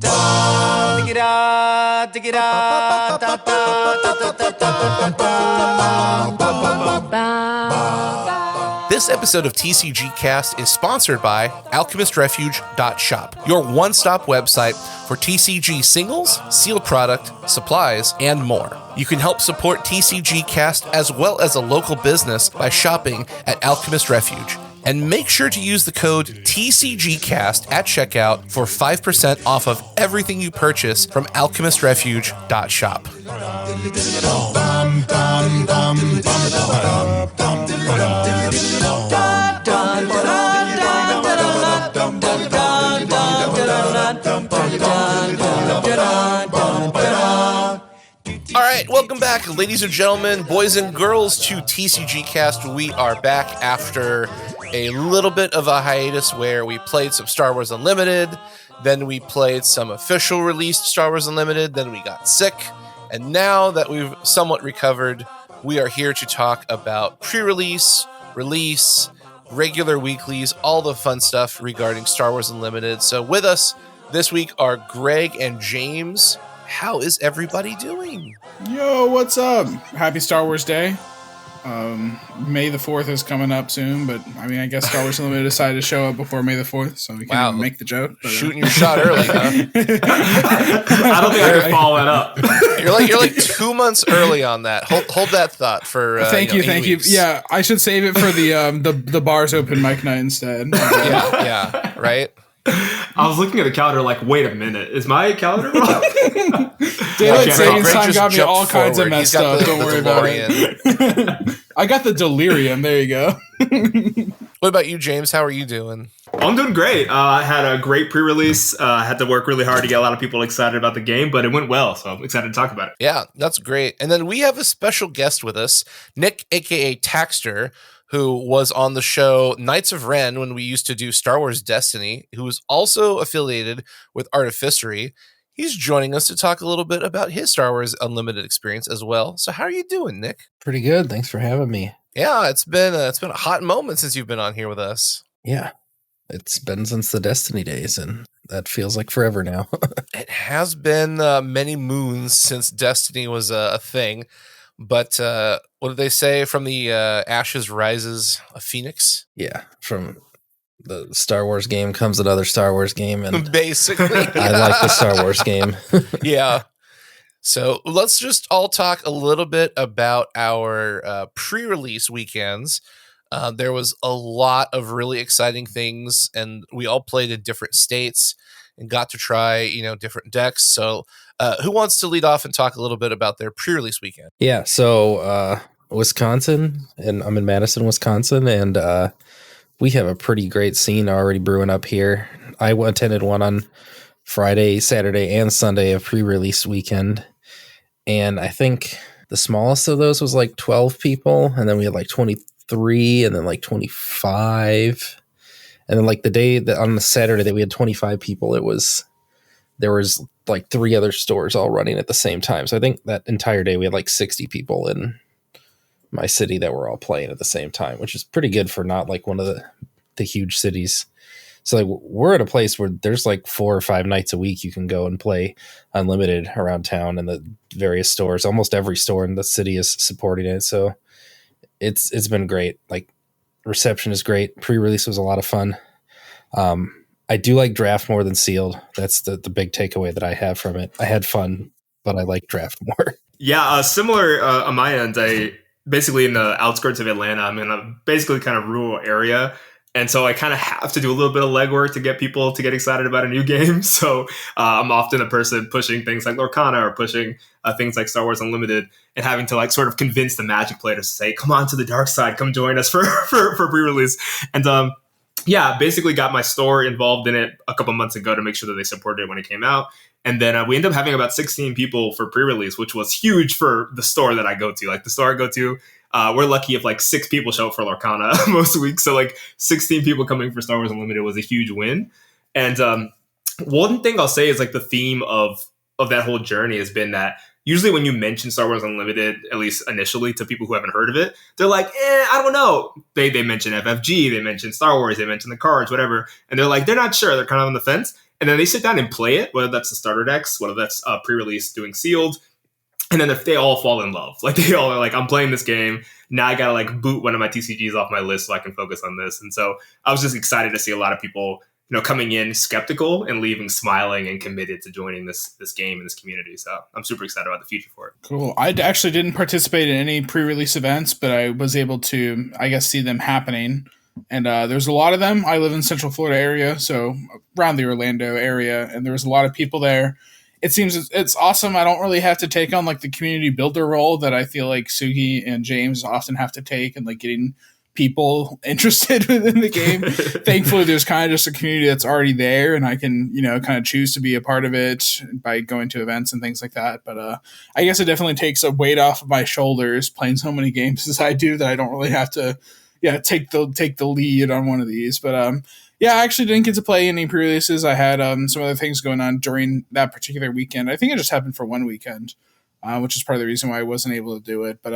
This episode of TCG Cast is sponsored by AlchemistRefuge.shop, your one-stop website for TCG singles, sealed product, supplies, and more. You can help support TCG Cast as well as a local business by shopping at Alchemist Refuge. And make sure to use the code TCGCast at checkout for 5% off of everything you purchase from AlchemistRefuge.shop. All right, welcome back, ladies and gentlemen, boys and girls, to TCG Cast. We are back after a little bit of a hiatus where we played some Star Wars Unlimited, then we played some official released Star Wars Unlimited, then we got sick, and now that we've somewhat recovered, we are here to talk about pre-release, release, regular weeklies, all the fun stuff regarding Star Wars Unlimited. So with us this week are Greg and James. How is everybody doing? Yo, what's up? Happy Star Wars Day. May the 4th is coming up soon, but I mean, I guess Star Wars Unlimited decided to show up before May the 4th, so we can't even make the joke. But, shooting your shot early, huh? I don't think I could follow that up. You're like 2 months early on that. Hold that thought for. Thank you. Yeah, I should save it for the bars open mic night instead. yeah, right. I was looking at the calendar like, wait a minute, is my calendar wrong? Daylight savings time got me all kinds of messed up. Don't worry about it. I got the delirium. There you go. What about you, James? How are you doing? I'm doing great. I had a great pre-release. I had to work really hard to get a lot of people excited about the game, but it went well, so I'm excited to talk about it. Yeah, that's great. And then we have a special guest with us, Nick, a.k.a. Tacster, who was on the show Knights of Ren when we used to do Star Wars Destiny, who is also affiliated with Artificery. He's joining us to talk a little bit about his Star Wars Unlimited experience as well. So how are you doing, Nick? Pretty good. Thanks for having me. Yeah, it's been a hot moment since you've been on here with us. Yeah, it's been since the Destiny days, and that feels like forever now. It has been many moons since Destiny was a thing. But what did they say? From the ashes rises a phoenix? Yeah, from the Star Wars game comes another Star Wars game. And basically, I like the Star Wars game. Yeah. So let's just all talk a little bit about our pre-release weekends. There was a lot of really exciting things, and we all played in different states and got to try, different decks. So who wants to lead off and talk a little bit about their pre-release weekend? Yeah, so Wisconsin, and I'm in Madison, Wisconsin, and we have a pretty great scene already brewing up here. I attended one on Friday, Saturday, and Sunday of pre-release weekend, and I think the smallest of those was like 12 people, and then we had like 23, and then like 25. And then like the day that on the Saturday that we had 25 people, there was like 3 other stores all running at the same time. So I think that entire day we had like 60 people in my city that were all playing at the same time, which is pretty good for not like one of the huge cities. So like we're at a place where there's like 4 or 5 nights a week you can go and play Unlimited around town in the various stores. Almost every store in the city is supporting it. So it's been great. Like, reception is great. Pre-release was a lot of fun. I do like draft more than sealed. That's the big takeaway that I have from it. I had fun, but I like draft more. Yeah, similar on my end. I basically in the outskirts of Atlanta. I'm in a basically kind of rural area. And so I kind of have to do a little bit of legwork to get people to get excited about a new game. So I'm often a person pushing things like Lorcana or pushing things like Star Wars Unlimited and having to like sort of convince the Magic players to say, come on to the dark side, come join us for pre-release. And basically got my store involved in it a couple months ago to make sure that they supported it when it came out. And then we ended up having about 16 people for pre-release, which was huge for the store that I go to. Like the store I go to, we're lucky if like 6 people show up for Lorcana most weeks. So like 16 people coming for Star Wars Unlimited was a huge win. And one thing I'll say is like the theme of that whole journey has been that usually when you mention Star Wars Unlimited, at least initially to people who haven't heard of it, they're like, I don't know. They mention FFG, they mention Star Wars, they mention the cards, whatever. And they're like, they're not sure. They're kind of on the fence. and then they sit down and play it, whether that's the starter decks, whether that's pre-release doing sealed. And then if they all fall in love, like they all are like, I'm playing this game. Now I got to like boot one of my TCGs off my list so I can focus on this. And so I was just excited to see a lot of people, coming in skeptical and leaving smiling and committed to joining this game and this community. So I'm super excited about the future for it. Cool. I actually didn't participate in any pre-release events, but I was able to, I guess, see them happening. And there's a lot of them. I live in Central Florida area, so around the Orlando area, and there was a lot of people there. It seems it's awesome. I don't really have to take on like the community builder role that I feel like Sugi and James often have to take, and like getting people interested within the game. Thankfully, there's kind of just a community that's already there, and I can, kind of choose to be a part of it by going to events and things like that. But I guess it definitely takes a weight off of my shoulders playing so many games as I do that I don't really have to, take the lead on one of these. But yeah, I actually didn't get to play any pre-releases. I had some other things going on during that particular weekend. I think it just happened for one weekend, which is part of the reason why I wasn't able to do it. But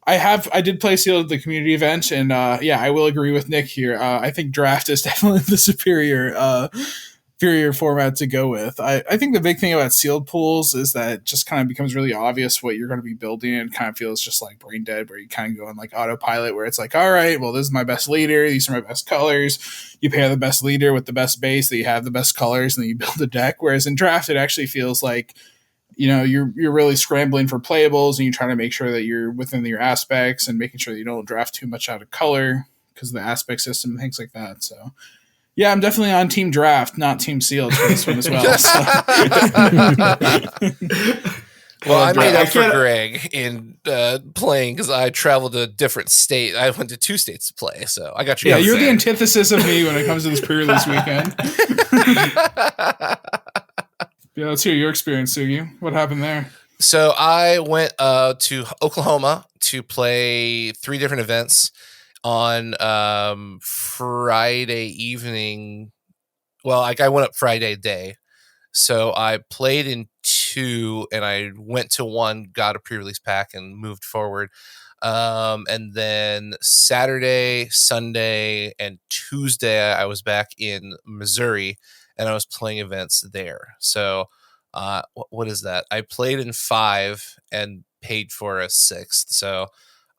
I did play Sealed at the community event, and I will agree with Nick here. I think draft is definitely the superior format to go with. I think the big thing about sealed pools is that it just kind of becomes really obvious what you're going to be building, and kind of feels just like brain dead, where you kind of go on like autopilot, where it's like, all right, well, this is my best leader, these are my best colors. You pair the best leader with the best base, that you have the best colors, and then you build a deck. Whereas in draft, it actually feels like, you're really scrambling for playables, and you're trying to make sure that you're within your aspects and making sure that you don't draft too much out of color because of the aspect system and things like that. So yeah, I'm definitely on team draft, not team sealed for this one as well. So. Well, I made up for Greg in playing because I traveled to a different state. I went to 2 states to play, so I got you. Yeah, you're the antithesis of me when it comes to this pre-release weekend. Yeah, let's hear your experience, Sugi. What happened there? So I went to Oklahoma to play 3 different events on Friday evening. Well, I went up Friday day. So I played in 2, and I went to 1, got a pre-release pack, and moved forward. And then Saturday, Sunday, and Tuesday, I was back in Missouri, and I was playing events there. So what is that? I played in 5 and paid for a 6th. So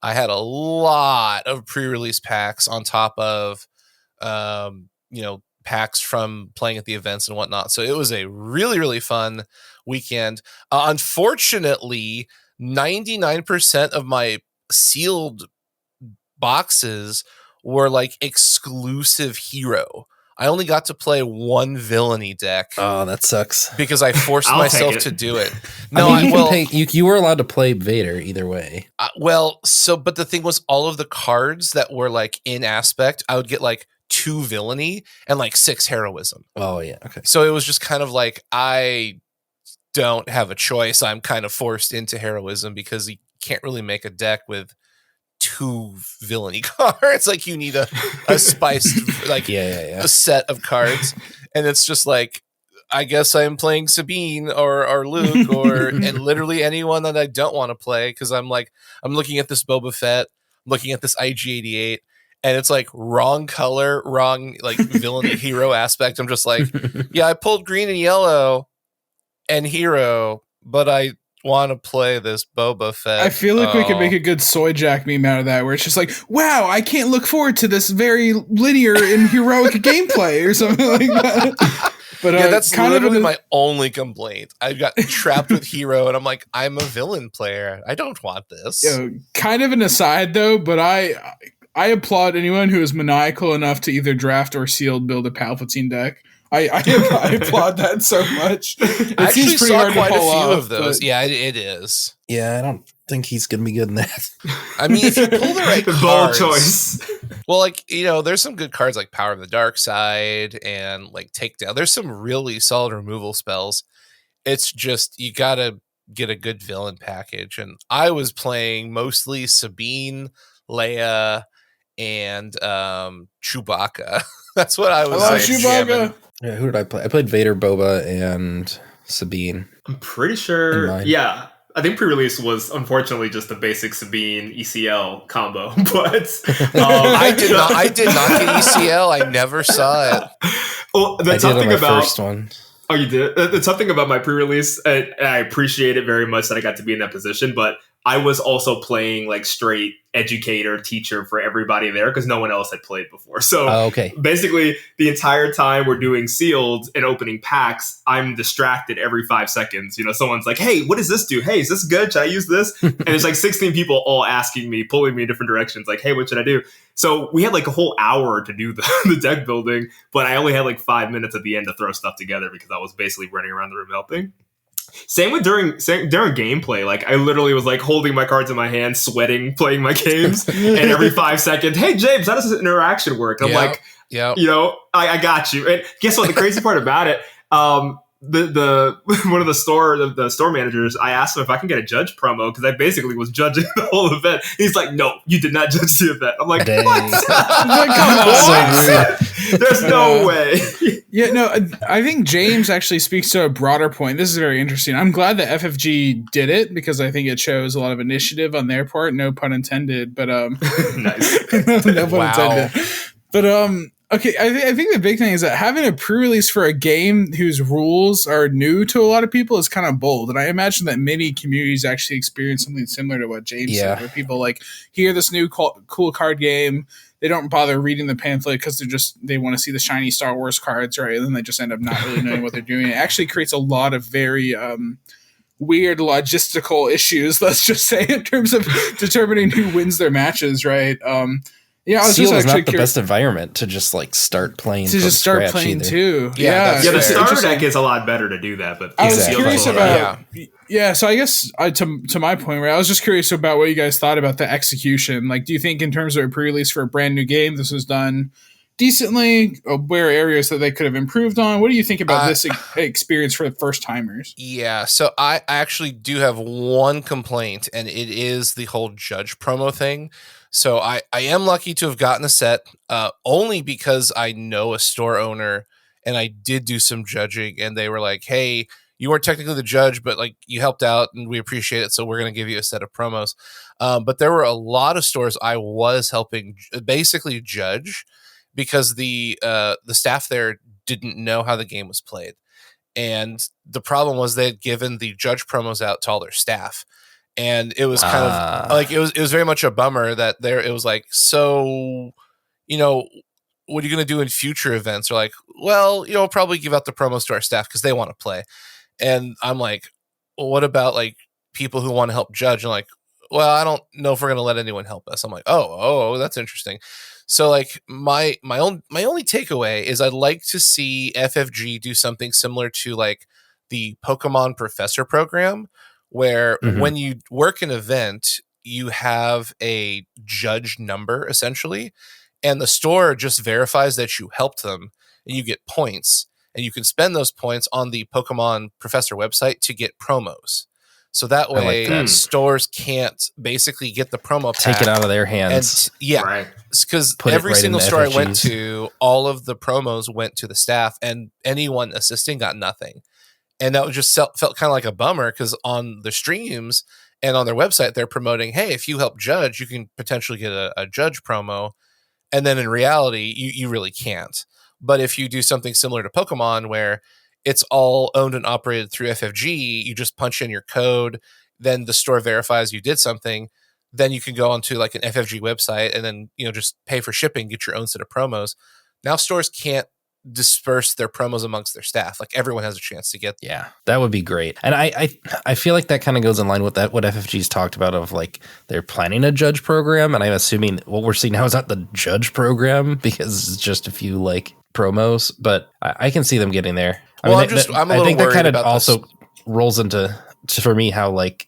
I had a lot of pre-release packs on top of, packs from playing at the events and whatnot. So it was a really, really fun weekend. Unfortunately, 99% of my sealed boxes were like exclusive hero. I only got to play 1 villainy deck. Oh, that sucks. Because I forced myself to do it. No, you were allowed to play Vader either way. But the thing was, all of the cards that were like in aspect, I would get like 2 villainy and like 6 heroism. Oh yeah, okay. So it was just kind of like, I don't have a choice. I'm kind of forced into heroism because you can't really make a deck with 2 villainy cards. Like you need a spiced like a set of cards, and it's just like, I guess I'm playing Sabine or Luke and literally anyone that I don't want to play, because I'm looking at this Boba Fett, looking at this IG-88, and it's like wrong color, wrong like villainy hero aspect. I'm just like, yeah, I pulled green and yellow and hero, but I want to play this Boba Fett. I feel like we could make a good soy jack meme out of that, where it's just like, wow, I can't look forward to this very linear and heroic gameplay or something like that. But yeah, that's kind literally my only complaint. I got trapped with hero, and I'm like, I'm a villain player. I don't want this. Kind of an aside though, but I applaud anyone who is maniacal enough to either draft or sealed build a Palpatine deck. I applaud that so much. It I actually seems pretty saw hard quite to pull a few off, of those. Yeah, it is. Yeah, I don't think he's going to be good in that. I mean, if you pull the right bold cards, choice. Well, like, there's some good cards like Power of the Dark Side and like Takedown. There's some really solid removal spells. It's just, you got to get a good villain package. And I was playing mostly Sabine, Leia, and Chewbacca. That's what I was Chewbacca. Yeah, who did I play? I played Vader, Boba, and Sabine. I'm pretty sure. Yeah, I think pre-release was unfortunately just the basic Sabine ECL combo, but I did not get ECL. I never saw it. Oh, I that's did on something my about first one. Oh, you did? It's something about my pre-release. I appreciate it very much that I got to be in that position, but I was also playing like straight educator, teacher for everybody there because no one else had played before. So Oh, okay. basically, the entire time we're doing sealed and opening packs, I'm distracted every 5 seconds. Someone's like, hey, what does this do? Hey, is this good? Should I use this? And there's like 16 people all asking me, pulling me in different directions. Like, hey, what should I do? So we had like a whole hour to do the deck building, but I only had like 5 minutes at the end to throw stuff together because I was basically running around the room helping. Same with during gameplay. Like I literally was like holding my cards in my hand, sweating, playing my games, and every 5 seconds, hey James, how does this interaction work? And I'm like, I got you. And guess what? The crazy part about it, the one of the store managers, I asked him if I can get a judge promo because I basically was judging the whole event. He's like, no, you did not judge the event. I'm like, Dang. what? Come on. There's no way. Yeah, no, I think James actually speaks to a broader point. This is very interesting. I'm glad that FFG did it because I think it shows a lot of initiative on their part. No pun intended, but Nice. no pun Wow. intended. But okay, I think the big thing is that having a pre-release for a game whose rules are new to a lot of people is kind of bold. And I imagine that many communities actually experience something similar to what James said, where people like hear this new cool card game. They don't bother reading the pamphlet because they want to see the shiny Star Wars cards, right? And then they just end up not really knowing what they're doing. It actually creates a lot of very weird logistical issues, let's just say, in terms of determining who wins their matches, right? Yeah, I was Seal just is actually not the best environment to just like start playing. to just start playing either. too. Yeah, Yeah, the fair. starter deck is a lot better to do that. But I was Exactly. curious Seal's a little- about. Yeah, so I guess to my point, right, I was just curious about what you guys thought about the execution. Like, do you think in terms of a pre-release for a brand new game, this was done decently? Where areas that they could have improved on? What do you think about this experience for the first timers? Yeah, so I actually do have one complaint, and it is the whole judge promo thing. So I am lucky to have gotten a set, only because I know a store owner, and I did do some judging, and they were like, hey, you weren't technically the judge, but like you helped out, and we appreciate it, so we're going to give you a set of promos. But there were a lot of stores I was helping basically judge because the staff there didn't know how the game was played. And the problem was they had given the judge promos out to all their staff. And it was kind of like it was very much a bummer that it was like, so, what are you going to do in future events? Or like, well, probably give out the promos to our staff because they want to play. And I'm like, well, what about like people who want to help judge? And like, well, I don't know if we're going to let anyone help us. I'm like, oh, that's interesting. So like my only takeaway is I'd like to see FFG do something similar to like the Pokemon Professor program, where when you work an event, you have a judge number essentially, and the store just verifies that you helped them, and you get points, and you can spend those points on the Pokemon Professor website to get promos. So that way, stores can't basically get the promo pack, Take it out of their hands. And Right. because Put it every right in single the store I went FFGs. to, all of the promos went to the staff, and anyone assisting got nothing. And that was just felt kind of like a bummer because on the streams and on their website, they're promoting, hey, if you help judge, you can potentially get a judge promo. And then in reality, you really can't. But if you do something similar to Pokemon, where it's all owned and operated through FFG, you just punch in your code, then the store verifies you did something, then you can go onto like an FFG website and then, just pay for shipping, get your own set of promos. Now stores can't disperse their promos amongst their staff. Like everyone has a chance to get. Yeah, that would be great. And I feel like that kind of goes in line with what FFG's talked about of like they're planning a judge program. And I'm assuming what we're seeing now is not the judge program because it's just a few like promos, but I can see them getting there. I'm a I little think that worried kind of about also this. rolls into for me how like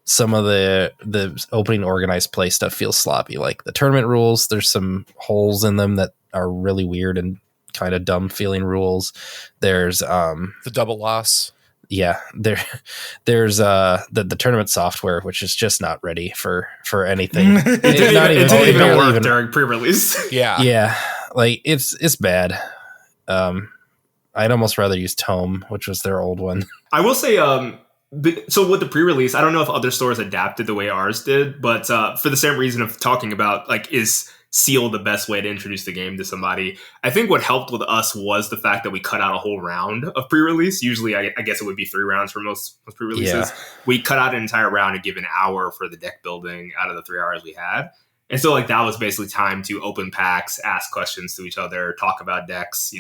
some of the opening organized play stuff feels sloppy. Like the tournament rules, there's some holes in them that are really weird and kind of dumb feeling rules. There's The double loss. yeah, there's the tournament software, which is just not ready for anything. It didn't even work during pre-release. Yeah. Yeah, like it's bad. I'd almost rather use Tome, which was their old one. I will say, so with the pre-release, I don't know if other stores adapted the way ours did, but for the same reason of talking about, like, is seal the best way to introduce the game to somebody. I think what helped with us was the fact that we cut out a whole round of pre-release. Usually, I guess it would be 3 rounds for most pre-releases. Yeah. We cut out an entire round and give an hour for the deck building out of the 3 hours we had. And so like that was basically time to open packs, ask questions to each other, talk about decks,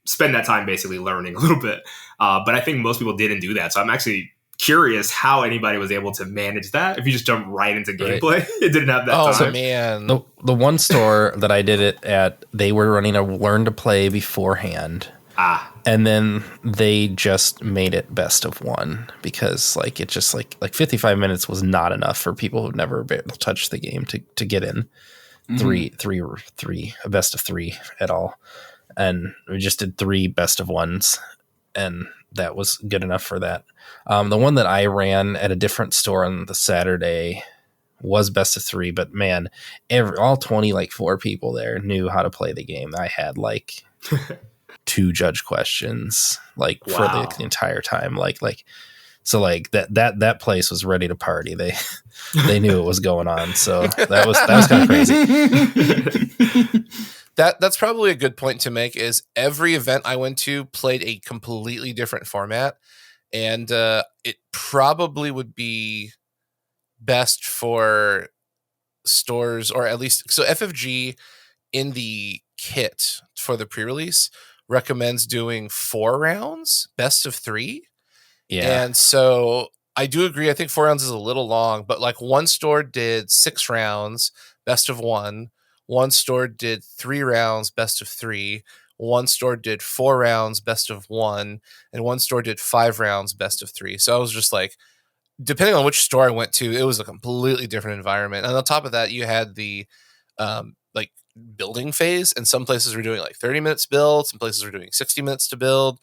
spend that time basically learning a little bit. But I think most people didn't do that. So I'm actually curious how anybody was able to manage that. If you just jump right into gameplay, it didn't have that time. Oh, man. The one store that I did it at, they were running a learn to play beforehand. And then they just made it best of 1 because like it just like 55 minutes was not enough for people who've never touched the game to get in a best of 3 at all. And we just did 3 best of 1s, and that was good enough for that. The one that I ran at a different store on the Saturday was best of 3, but man, all 24 people there knew how to play the game. I had like 2 judge questions for the entire time. So that place was ready to party. They knew what was going on. So that was kind of crazy. That's probably a good point to make. Is every event I went to played a completely different format, and it probably would be best for stores, or at least so FFG in the kit for the pre-release recommends doing 4 rounds, best of 3. Yeah, and so I do agree. I think 4 rounds is a little long, but like one store did 6 rounds, best of 1. One store did 3 rounds, best of 3. One store did 4 rounds, best of 1. And one store did 5 rounds, best of 3. So I was just like, depending on which store I went to, it was a completely different environment. And on top of that, you had the like building phase, and some places were doing like 30 minutes build, some places were doing 60 minutes to build.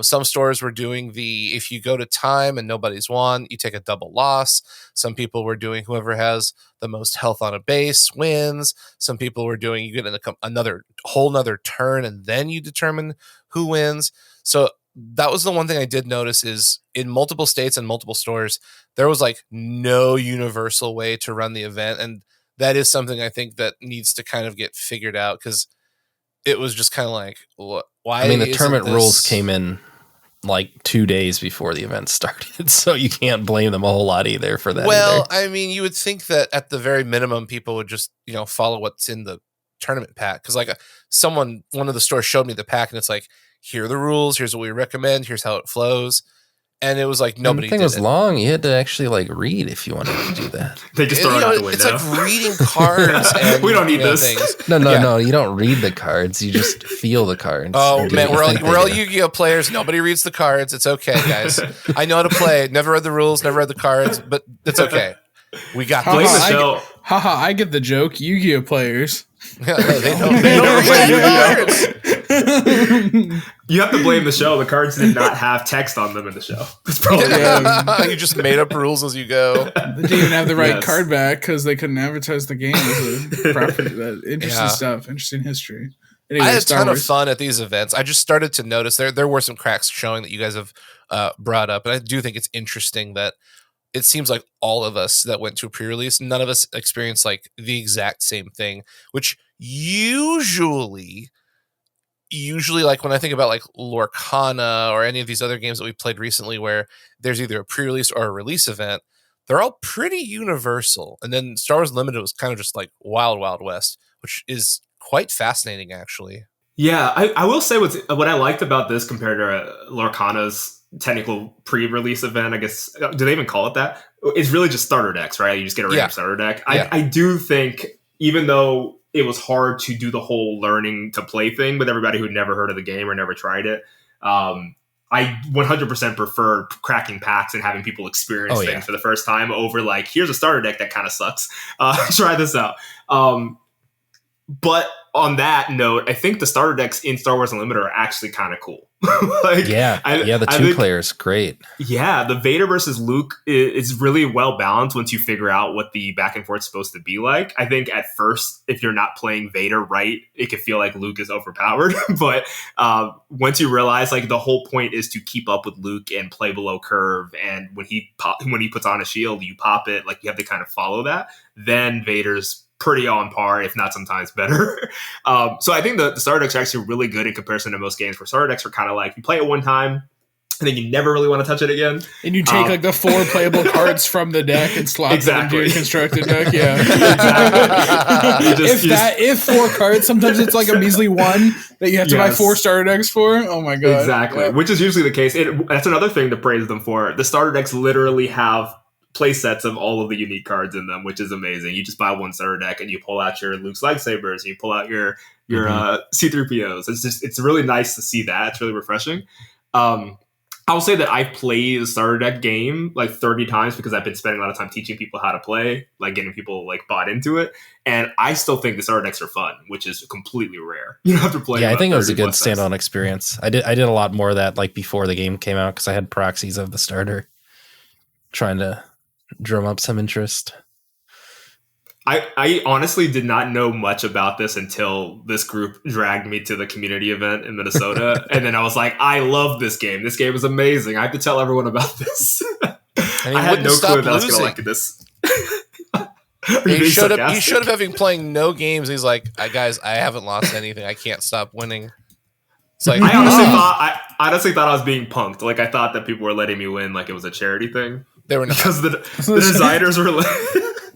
Some stores were doing if you go to time and nobody's won, you take a double loss. Some people were doing whoever has the most health on a base wins. Some people were doing you get another turn and then you determine who wins. So that was the one thing I did notice is in multiple states and multiple stores, there was like no universal way to run the event. And that is something I think that needs to kind of get figured out, because it was just kind of like, why? I mean, the tournament rules came in like 2 days before the event started, so you can't blame them a whole lot either for that. Well, I mean, you would think that at the very minimum, people would just follow what's in the tournament pack, because like one of the stores showed me the pack, and it's like, here are the rules, here's what we recommend, here's how it flows. And it was like nobody. The thing was long. You had to actually like read if you wanted to do that. They just throw it out the window. It's like reading cards. And, we don't need this. Things. No. You don't read the cards. You just feel the cards. Oh man, we're all Yu-Gi-Oh players. Nobody reads the cards. It's okay, guys. I know how to play. Never read the rules. Never read the cards. But it's okay. We got this. I get the joke. Yu-Gi-Oh players. Yeah, they don't read the cards. You have to blame the show. The cards did not have text on them in the show. It's probably you just made up rules as you go. They didn't even have the right card back because they couldn't advertise the game as a property. Interesting stuff. Interesting history. Anyway, I had a ton of fun at these events. I just started to notice there were some cracks showing that you guys have brought up, and I do think it's interesting that it seems like all of us that went to a pre-release, none of us experienced like the exact same thing, which usually like when I think about like Lorcana or any of these other games that we played recently where there's either a pre-release or a release event, they're all pretty universal. And then Star Wars Limited was kind of just like wild, wild west, which is quite fascinating actually. Yeah, I will say what I liked about this compared to Lorcana's technical pre-release event, I guess, do they even call it that? It's really just starter decks, right? You just get a random starter deck. Yeah. I do think, even though it was hard to do the whole learning to play thing with everybody who'd never heard of the game or never tried it, I 100% prefer cracking packs and having people experience things for the first time over like, here's a starter deck that kind of sucks. Try this out. But on that note, I think the starter decks in Star Wars Unlimited are actually kind of cool. The 2 players, great. Yeah, the Vader versus Luke is really well balanced once you figure out what the back and forth is supposed to be like. I think at first, if you're not playing Vader right, it could feel like Luke is overpowered. But once you realize like the whole point is to keep up with Luke and play below curve, and when he puts on a shield, you pop it, like you have to kind of follow that. Then Vader's pretty on par, if not sometimes better. So I think the starter decks are actually really good in comparison to most games, where starter decks are kind of like you play it one time and then you never really want to touch it again. And you take like the 4 playable cards from the deck and slot them into your constructed deck. Yeah. Exactly. If 4 cards, sometimes it's like a measly 1 that you have to buy 4 starter decks for. Oh my god. Exactly. Yeah. Which is usually the case. That's another thing to praise them for. The starter decks literally have play sets of all of the unique cards in them, which is amazing. You just buy one starter deck and you pull out your Luke's lightsabers and you pull out your C-3POs. It's really nice to see that. It's really refreshing. I will say that I've played the starter deck game like 30 times because I've been spending a lot of time teaching people how to play, like getting people like bought into it. And I still think the starter decks are fun, which is completely rare. You don't have to play. Yeah, I think it was a good standalone experience. I did a lot more of that like before the game came out because I had proxies of the starter, trying to drum up some interest. I honestly did not know much about this until this group dragged me to the community event in Minnesota. And then I was like, I love this game. This game is amazing. I have to tell everyone about this. I had no clue that I was going to like this. He showed up having playing no games. He's like, guys, I haven't lost anything. I can't stop winning. It's like, I honestly thought I was being punked. Like I thought that people were letting me win like it was a charity thing. They were not. Because the designers were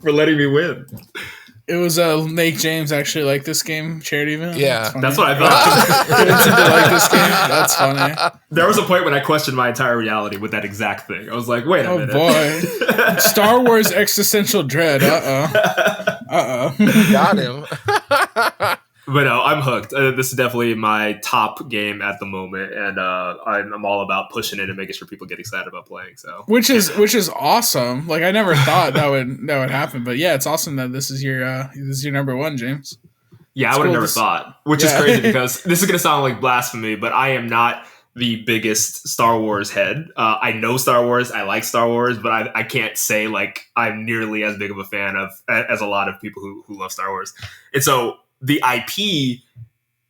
for letting me win. It was Lake James actually like this game charity event. Yeah, that's what I thought. Like this game. That's funny. There was a point when I questioned my entire reality with that exact thing. I was like, wait a minute. Oh boy. Star Wars existential dread. Uh-oh. Got him. But no, I'm hooked. This is definitely my top game at the moment, and I'm all about pushing it and making sure people get excited about playing. So, which is awesome. Like I never thought that would happen, but yeah, it's awesome that this is your number one, James. Yeah, I would have never thought, which is crazy because this is going to sound like blasphemy, but I am not the biggest Star Wars head. I know Star Wars, I like Star Wars, but I can't say like I'm nearly as big of a fan of as a lot of people who love Star Wars, and so. The IP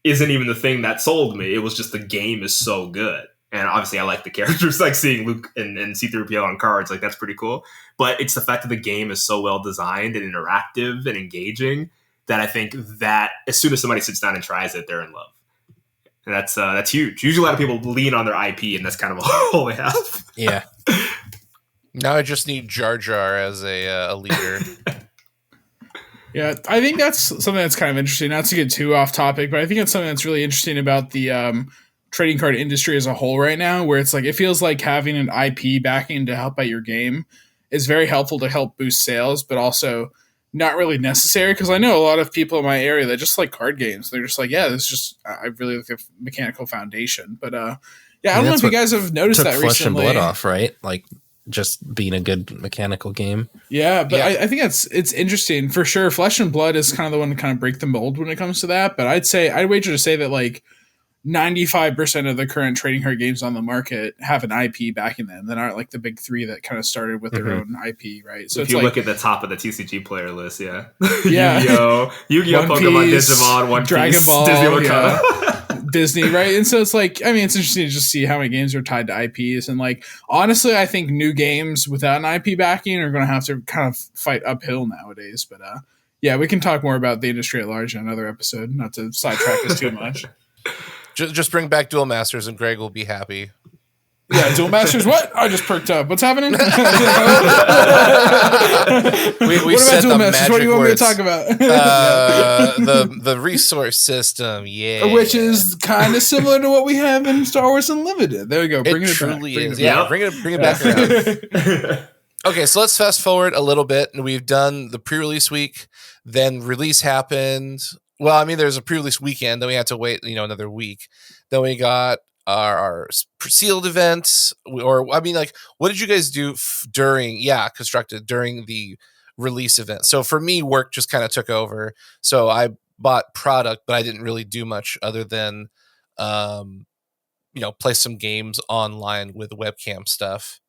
isn't even the thing that sold me. It was just the game is so good. And obviously I like the characters, like seeing Luke and C-3PO on cards, like that's pretty cool. But it's the fact that the game is so well designed and interactive and engaging that I think that as soon as somebody sits down and tries it, they're in love. And that's huge. Usually a lot of people lean on their IP and that's kind of all they have. Yeah. Now I just need Jar Jar as a leader. Yeah, I think that's something that's kind of interesting. Not to get too off topic, but I think it's something that's really interesting about the trading card industry as a whole right now, where it's like it feels like having an IP backing to help out your game is very helpful to help boost sales, but also not really necessary because I know a lot of people in my area that just like card games. They're just like, yeah, this is just I really like a mechanical foundation. But yeah, I don't know if you guys have noticed that Flesh recently. and Blood off, right? Like just being a good mechanical game. Yeah, but I think it's interesting for sure. Flesh and Blood is kind of the one to kind of break the mold when it comes to that. But I'd wager to say that like 95% of the current trading card games on the market have an IP backing them that aren't like the big 3 that kind of started with their own IP, right? So if it's you like, look at the top of the TCG player list, yeah. Yeah. Yu-Gi-Oh, Pokemon, Digimon, One Dragon Piece, Ball, Disney Wakanda. Disney, right? And so it's like, I mean, it's interesting to just see how many games are tied to IPs. And like, honestly, I think new games without an IP backing are going to have to kind of fight uphill nowadays. But yeah, we can talk more about the industry at large in another episode, not to sidetrack us too much. Just bring back Duel Masters and Greg will be happy. Yeah, Duel Masters. What? I just perked up. What's happening? we what said about Duel the Masters? What do you want me to talk about? The resource system, yeah, which is kind of similar to what we have in Star Wars Unlimited. There we go. Bring it truly back. is. Yeah, bring it back around. Okay, so let's fast forward a little bit. We've done the pre-release week, then release happened. Well, I mean, there's a pre-release weekend, then we had to wait, another week. Then we got our sealed events, or I mean, like, what did you guys do during the release event? So for me, work just kind of took over. So I bought product, but I didn't really do much other than, play some games online with webcam stuff.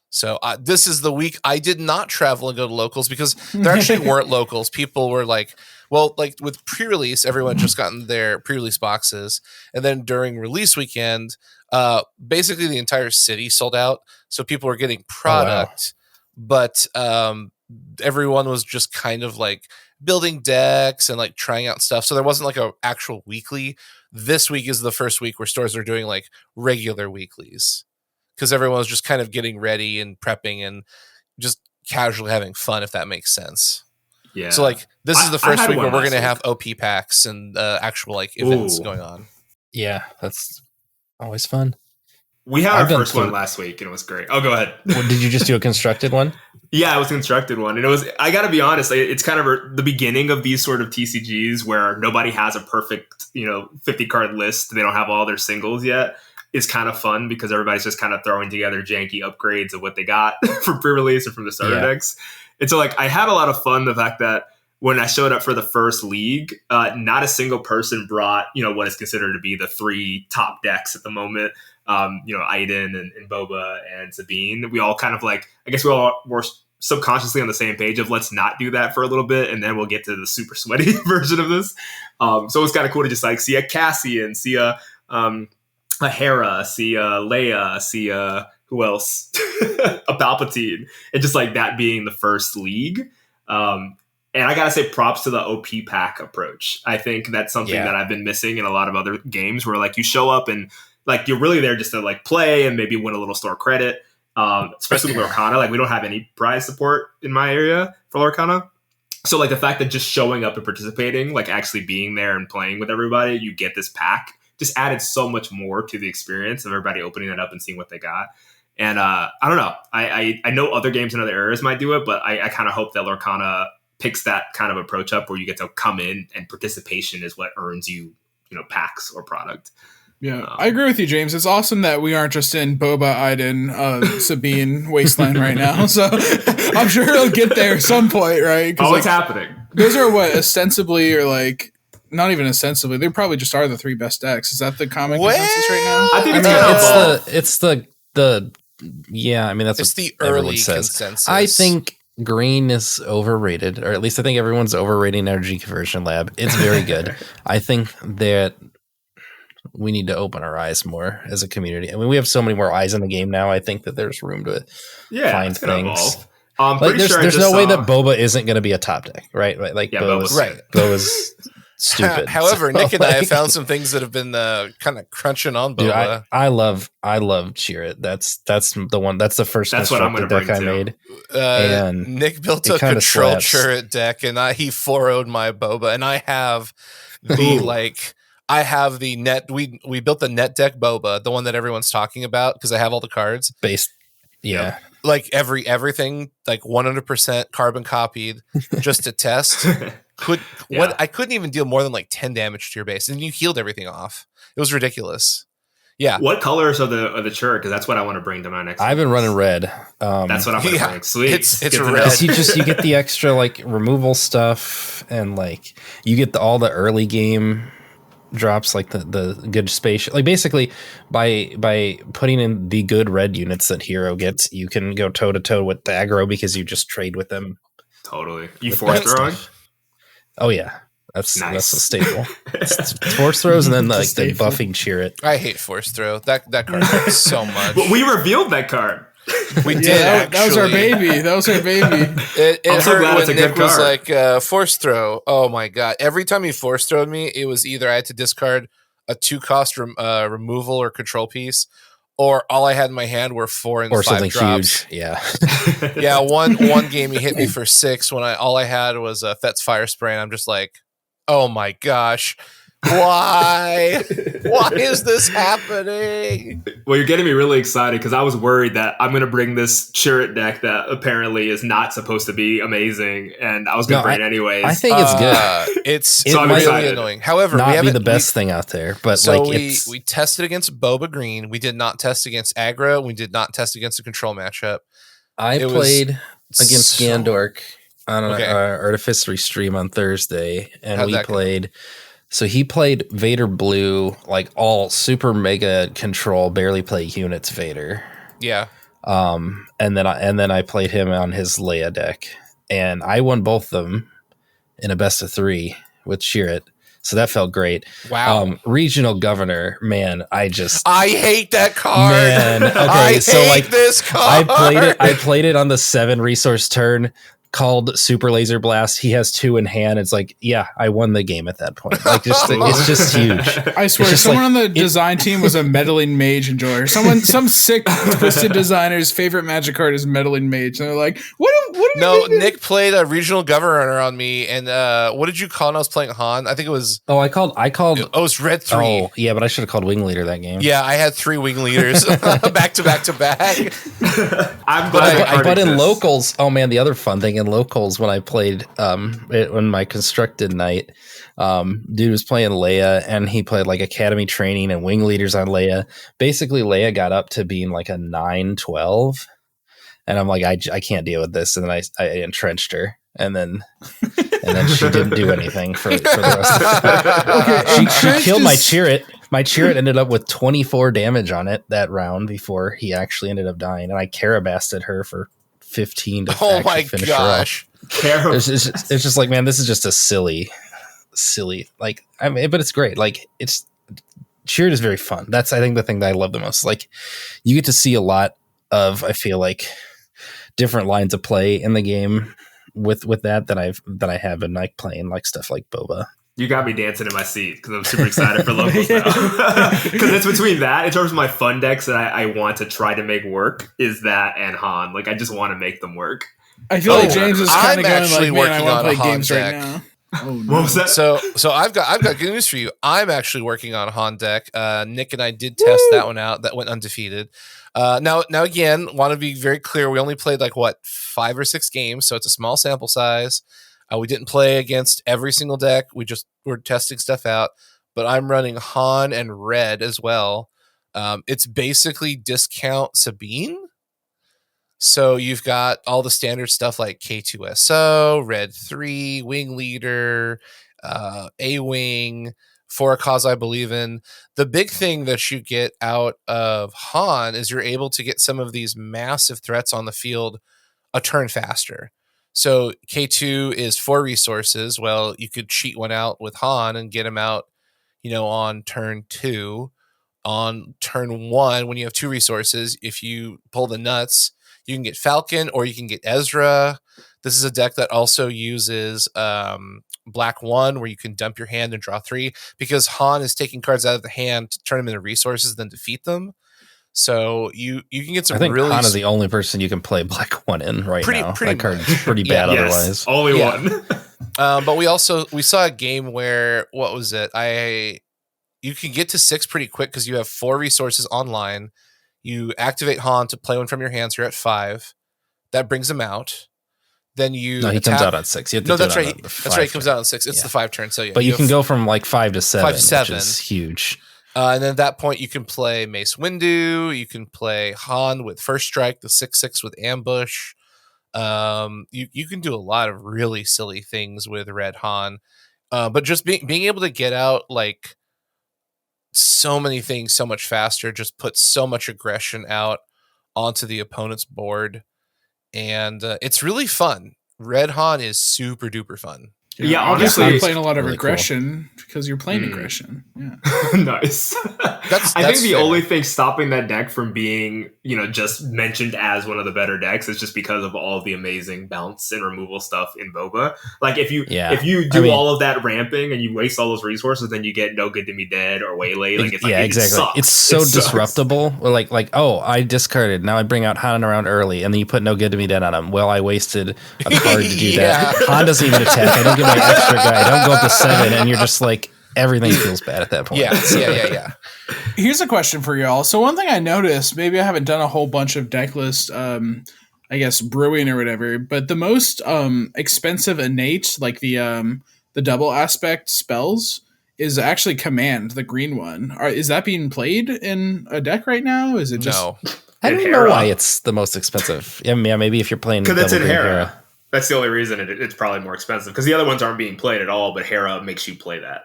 So this is the week I did not travel and go to locals because there actually weren't locals. People were like, well, like with pre-release, everyone just gotten their pre-release boxes. And then during release weekend, basically the entire city sold out. So people were getting product, but everyone was just kind of like building decks and like trying out stuff. So there wasn't like a actual weekly. This week is the first week where stores are doing like regular weeklies because everyone was just kind of getting ready and prepping and just casually having fun, if that makes sense. Yeah. So like this is the I first had week where one we're going to last have OP packs and actual like events going on. Yeah, that's always fun. We had I've our done first one last week and it was great. Oh, go ahead. Did you just do a constructed one? Yeah, it was a constructed one. And it was, I got to be honest, it's kind of the beginning of these sort of TCGs where nobody has a perfect, 50 card list. They don't have all their singles yet. It's kind of fun because everybody's just kind of throwing together janky upgrades of what they got from pre-release or from the starter decks. And so like I had a lot of fun the fact that when I showed up for the first league, not a single person brought, what is considered to be the 3 top decks at the moment. Aiden and Boba and Sabine. We all kind of like, I guess we all were subconsciously on the same page of let's not do that for a little bit and then we'll get to the super sweaty version of this. So it was kind of cool to just like see a Cassian, see a Hera, see a Leia, see a who else? A Palpatine. And just like that being the first league. And I gotta say props to the OP pack approach. I think that's something that I've been missing in a lot of other games where like you show up and like you're really there just to like play and maybe win a little store credit. Especially with Lorcana, like we don't have any prize support in my area for Lorcana. So like the fact that just showing up and participating, like actually being there and playing with everybody, you get this pack, just added so much more to the experience of everybody opening it up and seeing what they got. And I don't know. I know other games in other areas might do it, but I kind of hope that Lorcana picks that kind of approach up where you get to come in and participation is what earns you, packs or product. Yeah, I agree with you, James. It's awesome that we aren't just in Boba, Aiden, Sabine wasteland right now. So I'm sure it'll get there at some point, right? Oh, it's happening. Those are what ostensibly or like not even ostensibly. They probably just are the 3 best decks. Is that the common consensus right now? I think it's it's the yeah. I mean that's it's what the early says. consensus. I think green is overrated, or at least I think everyone's overrating Energy Conversion Lab. It's very good. I think that we need to open our eyes more as a community. I mean, we have so many more eyes in the game now. I think that there's room to find things. Like there's no way that Boba isn't going to be a top deck, right? Like Boba's stupid. However, Nick and I have found some things that have been kind of crunching on Boba. Dude, I love Cheer It. That's the one. That's the first. That's what I'm going to deck bring I made. And Nick built a control Chirrut deck, and he 4-0'd my Boba, and I have the net. We built the net deck Boba, the one that everyone's talking about because I have all the cards based. Yeah, like everything like 100% carbon copied just to test. I couldn't even deal more than like 10 damage to your base, and you healed everything off. It was ridiculous. Yeah. What colors are the Chirrut? Because that's what I want to bring to my next. I've been running red. That's what I'm going to bring. Sweet. It's red. You get the extra like removal stuff, and like you get all the early game drops, like the good space. Like basically, by putting in the good red units that Hero gets, you can go toe to toe with the aggro because you just trade with them. Totally. You force throwing? Oh yeah. That's a staple. It's force throws and then like the buffing Cheer It. I hate force throw. That card hurts so much. But we revealed that card. We did. That was our baby. It hurt when Nick was like force throw. Oh my god! Every time he force throwed me, it was either I had to discard a 2-cost removal or control piece, or all I had in my hand were 4 and 5 something drops. Huge. Yeah, yeah. One game he hit me for 6 when all I had was a Fet's Fire Spray, and I'm just like, oh my gosh. Why is this happening? Well, you're getting me really excited because I was worried that I'm going to bring this Chirrut deck that apparently is not supposed to be amazing, and I was going to bring it anyways. I think it's good. It's really annoying. However, not be the best thing out there, but so like we tested against Boba Green. We did not test against aggro. We did not test against a control matchup. I played against Gandork on an Artificery stream on Thursday, and we played. So he played Vader Blue, like all super mega control, barely play units Vader. Yeah. And then I played him on his Leia deck, and I won both of them in a best of 3 with Cheer It. So that felt great. Wow. Regional Governor, man, I hate that card. Man, okay, I hate this card. I played it on the 7 resource turn. called Super Laser Blast. He has 2 in hand. It's like, yeah, I won the game at that point. Like, it's just huge. I swear, someone on the design team was a meddling mage enjoyer. Some sick twisted designer's favorite Magic card is meddling mage, and they're like, "What? No, Nick played a regional governor on me, and what did you call when I was playing Han? I think it was. Oh, I called. Oh, it's Red 3. Oh, yeah, but I should have called Wing Leader that game. Yeah, I had 3 wing leaders back to back to back. I'm glad I bought in locals. Oh man, the other fun thing in locals when I played on my constructed night, dude was playing Leia, and he played like Academy Training and Wing Leaders on Leia. Basically, Leia got up to being like a 9-12. And I'm like, I can't deal with this. And then I entrenched her. And then she didn't do anything for the rest of it. She killed my Chirrut. My Chirrut ended up with 24 damage on it that round before he actually ended up dying. And I Carabasted her for 15 to finish her off. It's just like, man, this is just a silly, like, I mean, but it's great. Like, Chirrut is very fun. That's, I think, the thing that I love the most. Like, you get to see a lot of, I feel like, different lines of play in the game with that I have been like playing like stuff like Boba. You got me dancing in my seat because I'm super excited for locals now. Because it's between that, in terms of my fun decks that I want to try to make work, is that and Han. Like, I just want to make them work. I feel like James is kind of going like, man, I want to play Han games deck right now. Oh, no. What was that? So I've got good news for you. I'm actually working on a Han deck. Nick and I did test that one out. That went undefeated. Now again, want to be very clear. We only played 5 or 6 games, so it's a small sample size. We didn't play against every single deck. We're testing stuff out. But I'm running Han and Red as well. It's basically discount Sabine. So you've got all the standard stuff like K2SO, Red 3, Wing Leader, A-Wing, For a Cause I Believe in. The big thing that you get out of Han is you're able to get some of these massive threats on the field a turn faster. So K2 is 4 resources. Well, you could cheat one out with Han and get him out, on turn 2. On turn 1, when you have 2 resources, if you pull the nuts, you can get Falcon or you can get Ezra. This is a deck that also uses Black 1, where you can dump your hand and draw 3, because Han is taking cards out of the hand to turn them into resources, then defeat them. So you can get some. I think really Han is the only person you can play Black 1 in now. That card's pretty bad otherwise. Only one. But we saw a game where, what was it? You can get to 6 pretty quick because you have 4 resources online. You activate Han to play one from your hands. You're at 5. That brings him out. Then he comes out on 6. That's right. That's right. He comes out on 6. It's the 5 turn. So yeah, but you can go from 5 to 7. 5 to 7, which is huge. And then at that point, you can play Mace Windu. You can play Han with First Strike, the 6/6 with Ambush. You can do a lot of really silly things with Red Han. But just being able to get out so many things so much faster just puts so much aggression out onto the opponent's board, and it's really fun. Red Han is super duper fun. Yeah, obviously honestly, you're playing a lot of really aggression because you're playing aggression. Yeah, nice. I think the only thing stopping that deck from being, just mentioned as one of the better decks is just because of all the amazing bounce and removal stuff in Boba. Like if you do all of that ramping and you waste all those resources, then you get No Good to Me Dead or Waylay. Exactly. It's so disruptible. Like, oh, I discarded. Now I bring out Han around early, and then you put No Good to Me Dead on him. Well, I wasted a card to do that. Han doesn't even attack. I don't get my extra guy. I don't go up to 7, and you're just like, everything feels bad at that point. Yeah. Here's a question for y'all. So one thing I noticed, maybe I haven't done a whole bunch of deck list, I guess brewing or whatever, but the most expensive innate, like the double aspect spells, is actually Command, the green one. Is that being played in a deck right now? Is it just? No. I don't know why it's the most expensive. Yeah, maybe if you're playing because it's in Hera. Hera. That's the only reason it's probably more expensive, because the other ones aren't being played at all, but Hera makes you play that.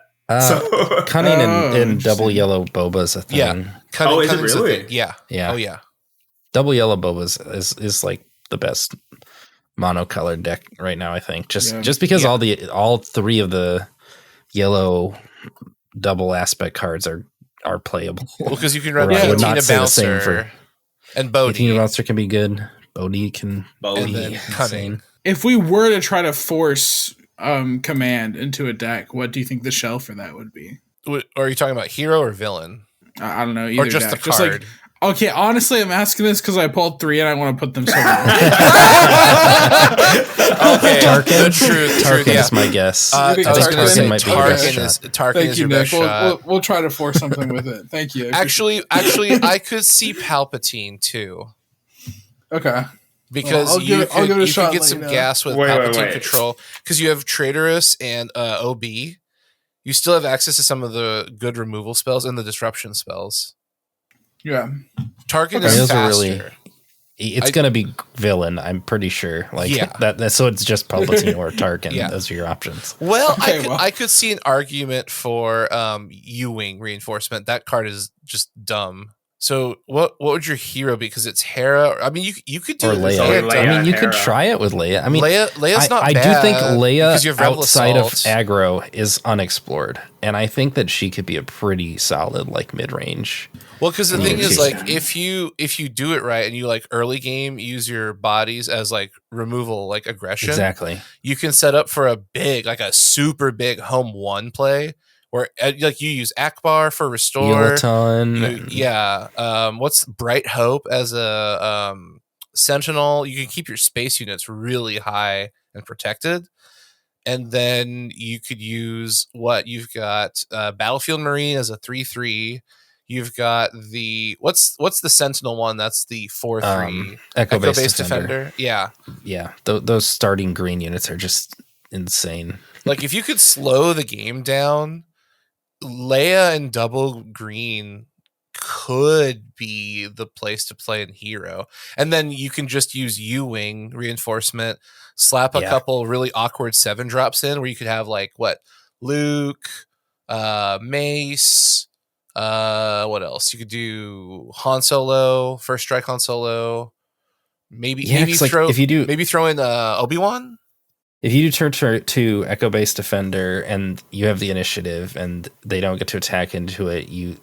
Cunning and double yellow Boba is a thing. Yeah. Is it really? Yeah. Yeah. Oh, yeah. Double yellow Boba is like the best monocolored deck right now, I think. Just because all 3 of the yellow double aspect cards are playable. Well, because you can run I would Tina not say the Bouncer same for and Bodhi. Tina Bouncer can be good. Bodhi can and then be Cunning. insane. if we were to try to force command into a deck, what do you think the shell for that would be? Are you talking about hero or villain? I don't know. Either Or just deck. the card? Just like, okay, honestly, I'm asking this because I pulled 3 and I want to put them somewhere. Okay, Tarkin? the truth, Tarkin yeah. is my guess. I was Tarkin going to say might be your best Tarkin Thank is you, your best Nick. shot. We'll try to force something with it. Thank you. Actually, I could see Palpatine too, Okay. because I'll give it a you shot could get and some let you know. gas with Wait, Palpatine control, because you have Traitorous and OB. You still have access to some of the good removal spells and the disruption spells. Yeah. Tarkin Okay. is Those are faster. really- It's going to be villain, I'm pretty sure. So it's just Palpatine or Tarkin. Yeah. Those are your options. Well, Okay, I could see an argument for U-Wing reinforcement. That card is just dumb. So what would your hero be? Because it's Hera. I mean, you could do Or it with Leia. Leia. I mean, you Hera. could try it with Leia. I mean, Leia's not I bad. do think Leia because you have Rebel outside of Assault. aggro is unexplored. And I think that she could be a pretty solid, like, mid-range. Well, because the Yeah, thing is, she's- like, if you do it right and you like early game use your bodies as like removal, like aggression, Exactly. you can set up for a super big home 1 play where like you use Akbar for restore. Eulaton. What's Bright Hope as a sentinel? You can keep your space units really high and protected. And then you could use you've got Battlefield Marine as a 3/3. You've got the what's the Sentinel one? That's the 4/3 Echo-based Defender. Yeah, Yeah, those starting green units are just insane. like if you could slow the game down, Leia and double green could be the place to play in hero, and then you can just use U-Wing reinforcement, slap a Yeah. couple really awkward 7-drops in where you could have like Luke, Mace. What else? You could do Han Solo, First Strike Han Solo. Maybe 'cause, like, throw if you do If you do turn to Echo-based Defender and you have the initiative and they don't get to attack into it, you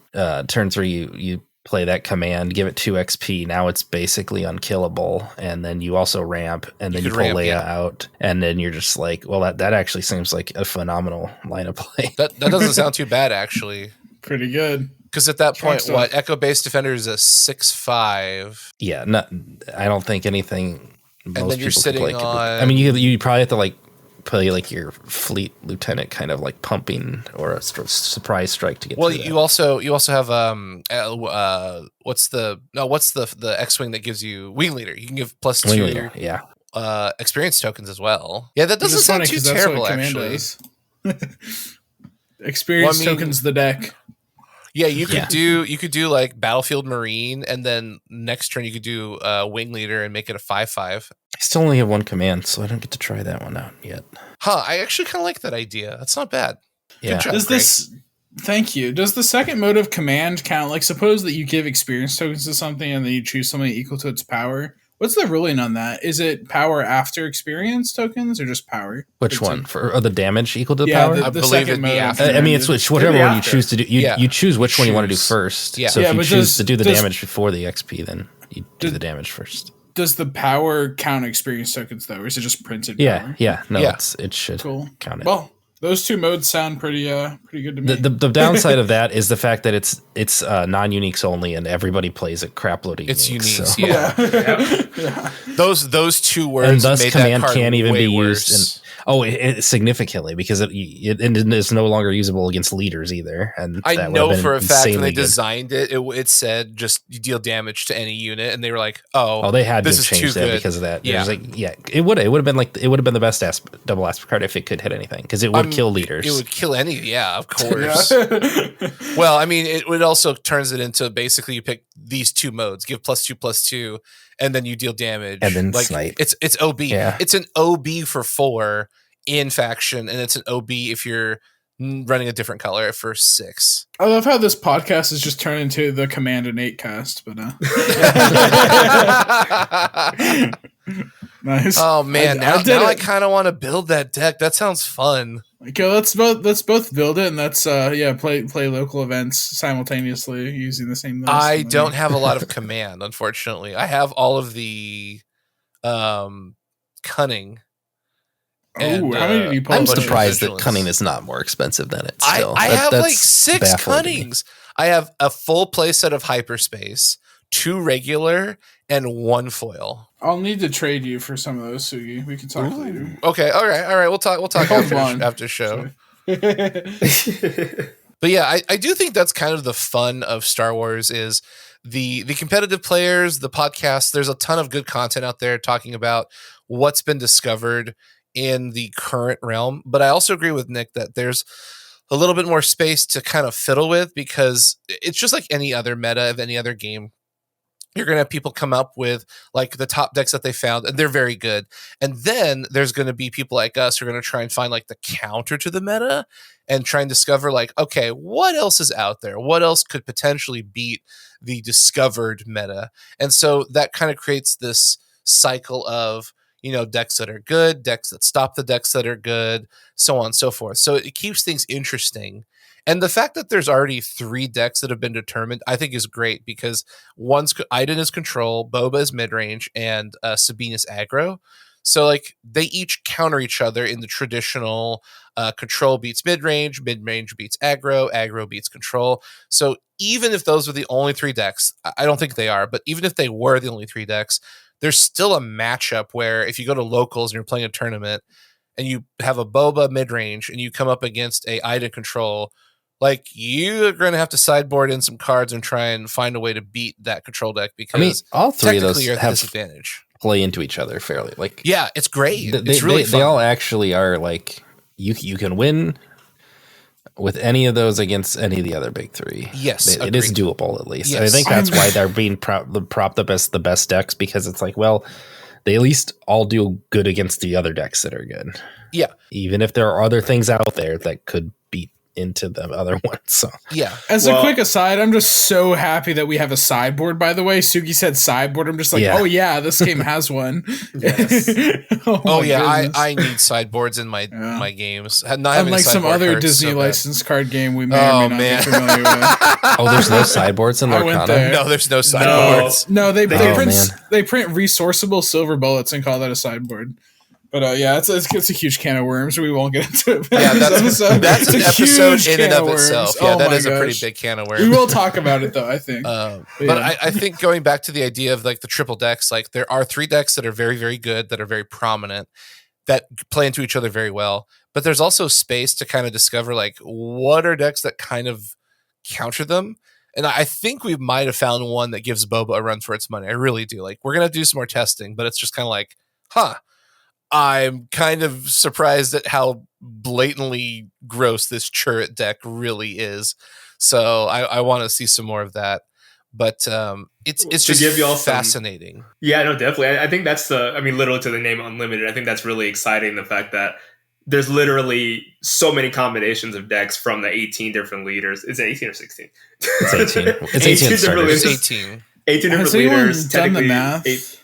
turn 3 you play that command, give it 2 XP. Now it's basically unkillable, and then you also ramp, and then you pull Leia out, and then you're just like, well, that actually seems like a phenomenal line of play. That doesn't sound too bad actually. Pretty good. Because at that point, Strong stuff. Echo-based Defender is a 6/5. Yeah, I don't think anything. And Most then you're people could sitting play on. I mean, you probably have to like play like your fleet lieutenant kind of like pumping or a surprise strike to get. Well, through that. you also have what's the X-wing that gives you wing leader? You can give +2 Wing leader, yeah. experience tokens as well. Yeah, that Which doesn't is sound funny too 'cause that's terrible what command actually. does. Experience tokens the deck. Yeah, you could do like Battlefield Marine, and then next turn you could do Wing Leader and make it a 5/5. I still only have 1 command, so I don't get to try that one out yet. Huh? I actually kind of like that idea. That's not bad. Yeah. Good job, Does Greg. this? Thank you. Does the second mode of command count? Like, suppose that you give experience tokens to something, and then you choose something equal to its power. What's the ruling on that? Is it power after experience tokens, or just power? Which one for the damage equal to the Yeah, power? I the believe second it'd be mode. after. I mean, it's whichever Maybe one you after. choose to do. You choose which one you want to do Choose. first. Yeah. So Yeah, if you but choose to do the does- damage before the XP, then you do does- the damage first. Does the power count experience tokens though, or is it just printed Yeah, power? yeah. No, Yeah. it should Cool. count it. Well, those two modes sound pretty good to me. The downside of that is the fact that it's non-uniques only, and everybody plays a crap load of It's uniques. uniques, so- yeah. Those 2 words And thus made command that card can't even way be worse. used. It significantly because it is no longer usable against leaders either. And I that would know have been for a fact when they insanely good. designed it said just you deal damage to any unit, and they were like, "Oh, Oh, they had to this have is changed too that good." because of that. Yeah. It would have been the best double aspect card if it could hit anything because it would kill leaders. It would kill any, yeah, of course. Well, I mean, it would also turns it into basically you pick these 2 modes, give +2/+2, and then you deal damage, And then like snipe. It's OB. Yeah. It's an OB for 4 in faction, and it's an OB if you're running a different color for 6. I love how this podcast has just turned into the Command and 8 cast, but nice. Oh man, I now did I it. kind of want to build that deck. That sounds fun. Okay, let's both build it, and let's play local events simultaneously using the same list. I and then don't have a lot of command, unfortunately. I have all of the cunning, And, how many did you pull? I'm bunch of surprised that vigilance. cunning is not more expensive than it. Still, I have like that's 6 baffling to me. cunnings. I have a full play set of hyperspace, 2 regular, and 1 foil. I'll need to trade you for some of those, Sugi. We can talk later. Okay, all right. We'll talk after show. But yeah, I do think that's kind of the fun of Star Wars is the competitive players, the podcast. There's a ton of good content out there talking about what's been discovered in the current realm. But I also agree with Nick that there's a little bit more space to kind of fiddle with because it's just like any other meta of any other game. You're going to have people come up with like the top decks that they found and they're very good. And then there's going to be people like us who are going to try and find like the counter to the meta and try and discover like, okay, what else is out there? What else could potentially beat the discovered meta? And so that kind of creates this cycle of, decks that are good, decks that stop the decks that are good, so on and so forth. So it keeps things interesting. And the fact that there's already 3 decks that have been determined, I think is great because Iden is control, Boba is mid-range, and Sabine is aggro. So like they each counter each other in the traditional control beats mid-range beats aggro beats control. So even if those were the only 3 decks, I don't think they are, but even if they were the only 3 decks, there's still a matchup where if you go to locals and you're playing a tournament and you have a Boba mid-range and you come up against a Ida control, like you're going to have to sideboard in some cards and try and find a way to beat that control deck because all 3 of those you're at a have disadvantage. Play into each other fairly. Like, yeah, it's great. It's really fun. They all actually are like you can win with any of those against any of the other big 3. Yes, it is doable at least. Yes. I think that's why they're being propped up as the best decks because it's like, well, they at least all do good against the other decks that are good. Yeah, even if there are other things out there that could beat into the other ones. So yeah. As a quick aside, I'm just so happy that we have a sideboard. By the way, Sugi said sideboard. I'm just like, oh yeah, this game has one. oh yeah, I need sideboards in my games. Unlike some other Disney licensed card game we may or may not be familiar with. Oh, there's no sideboards in Lorcana? No, there's no sideboards. No, they print resourceable silver bullets and call that a sideboard. But it's a huge can of worms. We won't get into it. Yeah, that's an episode in and of itself. Yeah, that is a pretty big can of worms. We will talk about it though, I think. But I think going back to the idea of like the triple decks, like there are 3 decks that are very, very good, that are very prominent, that play into each other very well. But there's also space to kind of discover like what are decks that kind of counter them. And I think we might have found one that gives Boba a run for its money. I really do. Like we're gonna do some more testing, but it's just kind of like, I'm kind of surprised at how blatantly gross this turret deck really is. So I want to see some more of that. But it's just give you all fascinating. Yeah, no, definitely. I think that's literally to the name Unlimited. I think that's really exciting. The fact that there's literally so many combinations of decks from the 18 different leaders. Is it 18 or 16? It's 18. It's 18 different leaders. 18. 18 different leaders. Has anyone done the math?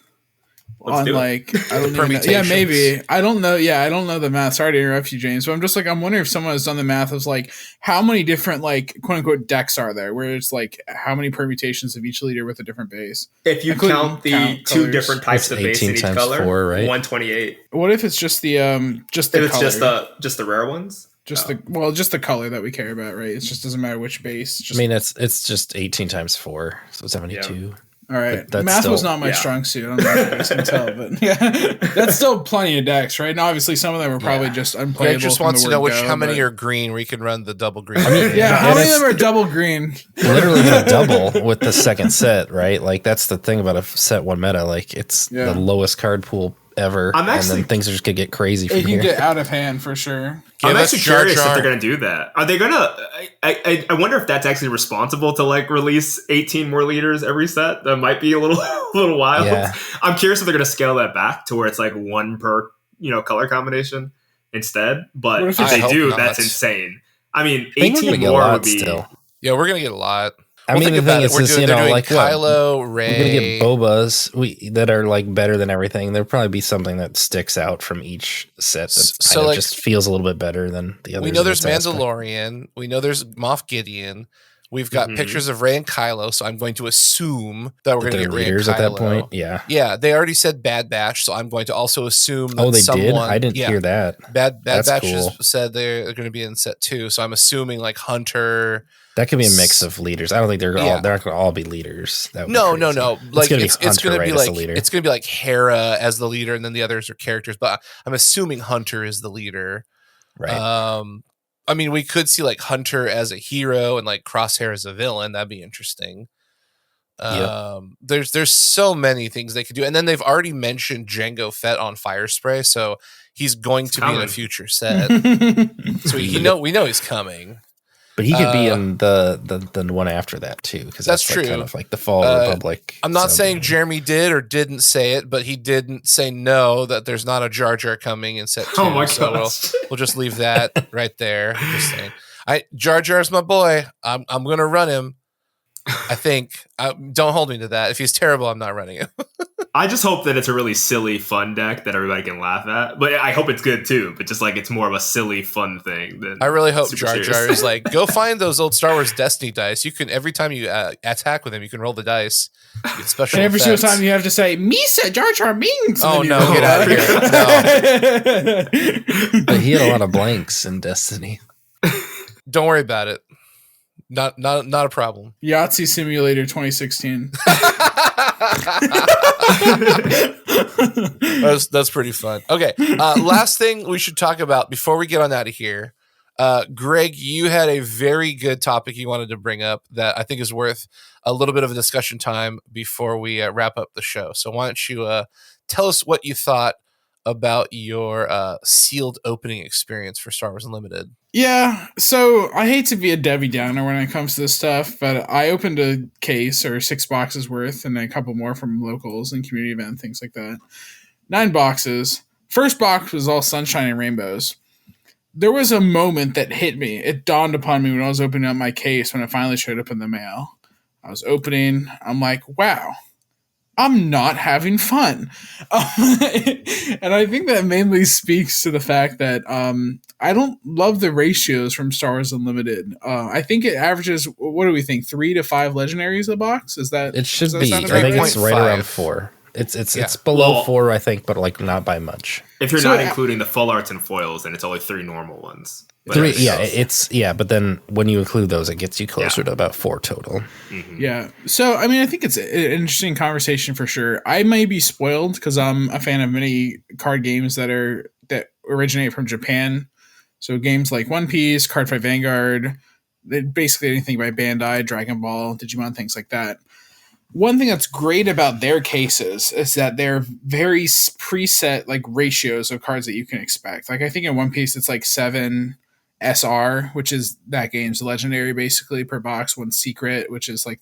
On like I don't even know. Yeah, maybe I don't know. Yeah, I don't know the math. Sorry to interrupt you, James, but I'm just like I'm wondering if someone has done the math of like how many different like quote unquote decks are there, where it's like how many permutations of each leader with a different base. If you count the 2 different types of base in each color, 4, right? 128. What if it's just the if it's color? just the rare ones? Just the color that we care about, right? It just doesn't matter which base. It's just 18 times 4, so 72. Yeah. All right, math was not my strong suit. I don't know if you guys can tell, but that's still plenty of decks, right? Now, obviously, some of them are probably just unplayable. Greg just wants to know how many are green where you can run the double green. How many of them are double green? Literally going to double with the second set, right? Like that's the thing about a set 1 meta. Like it's the lowest card pool ever, and then things are just gonna get crazy from here. It can get out of hand for sure. I'm actually curious if they're gonna do that. Are they gonna? I wonder if that's actually responsible to like release 18 more leaders every set. That might be a little wild. Yeah. I'm curious if they're gonna scale that back to where it's like 1 per color combination instead. But if they do, that's insane. I mean, 18 more would be. Still. Yeah, we're gonna get a lot. I mean, the thing is, like Kylo, Rey. We're gonna get Bobas that are like better than everything. There'll probably be something that sticks out from each set that just feels a little bit better than the others. We know there's Mandalorian. We know there's Moff Gideon. We've got pictures of Rey and Kylo, so I'm going to assume that we're going to get Rey and leaders Kylo. at that point. Yeah. Yeah, they already said Bad Batch, so I'm going to also assume that they someone, did? I didn't hear that. Bad That's Batch cool. has said they're going to be in set 2, so I'm assuming like Hunter. That could be a mix of leaders. I don't think they're not going to all be leaders. That would no. be crazy. Like it's going to be like the leader. it's going to be like Hera as the leader, and then the others are characters. But I'm assuming Hunter is the leader. Right. I mean, we could see like Hunter as a hero and like Crosshair as a villain. That'd be interesting. There's so many things they could do, and then they've already mentioned Jango Fett on Fire Spray, so he's going to be in a future set. So we know he's coming. But he could be in the one after that too, because that's true. Like kind of like the Fall Republic. I'm not saying Jeremy did or didn't say it, but he didn't say no that there's not a Jar Jar coming in set 2. Oh my god! So we'll just leave that right there. Just saying, Jar Jar's my boy. I'm gonna run him. I think. Don't hold me to that. If he's terrible, I'm not running him. I just hope that it's a really silly, fun deck that everybody can laugh at. But I hope it's good too. But just like it's more of a silly, fun thing. Than I really hope Jar serious. Jar is like, go find those old Star Wars Destiny dice. You can every time you attack with him, you can roll the dice. You get special. And every single effects. time you have to say Misa Jar Jar Binks. Oh no, get out of here! No. But he had a lot of blanks in Destiny. Don't worry about it. Not a problem. Yahtzee Simulator 2016. That's pretty fun. Okay, last thing we should talk about before we get on out of here. Greg, you had a very good topic you wanted to bring up that I think is worth a little bit of a discussion time before we wrap up the show. So why don't you tell us what you thought about your sealed opening experience for Star Wars Unlimited? Yeah, so I hate to be a Debbie Downer when it comes to this stuff, but I opened a case or 6 boxes worth and a couple more from locals and community event, things like that. 9 boxes. First box was all sunshine and rainbows. There was a moment that hit me. It dawned upon me when I was opening up my case when it finally showed up in the mail. I was opening. I'm like, wow, I'm not having fun. And I think that mainly speaks to the fact that I don't love the ratios from Star Wars Unlimited. I think it averages, what do we think, 3 to 5 legendaries a box? Is that it should that be? sound I about think right? it's right around 4. It's below 4, I think, but like not by much. If you're So, not including the full arts and foils, then it's only 3 normal ones. But 3, everything else- but then when you include those, it gets you closer to about 4 total. Mhm. Yeah. So, I mean, I think it's an interesting conversation for sure. I may be spoiled because I'm a fan of many card games that originate from Japan. So games like One Piece, Cardfight Vanguard, basically anything by Bandai, Dragon Ball, Digimon, things like that. One thing that's great about their cases is that they're very preset like ratios of cards that you can expect. Like I think in One Piece it's like 7 SR, which is that game's legendary basically per box, 1 secret, which is like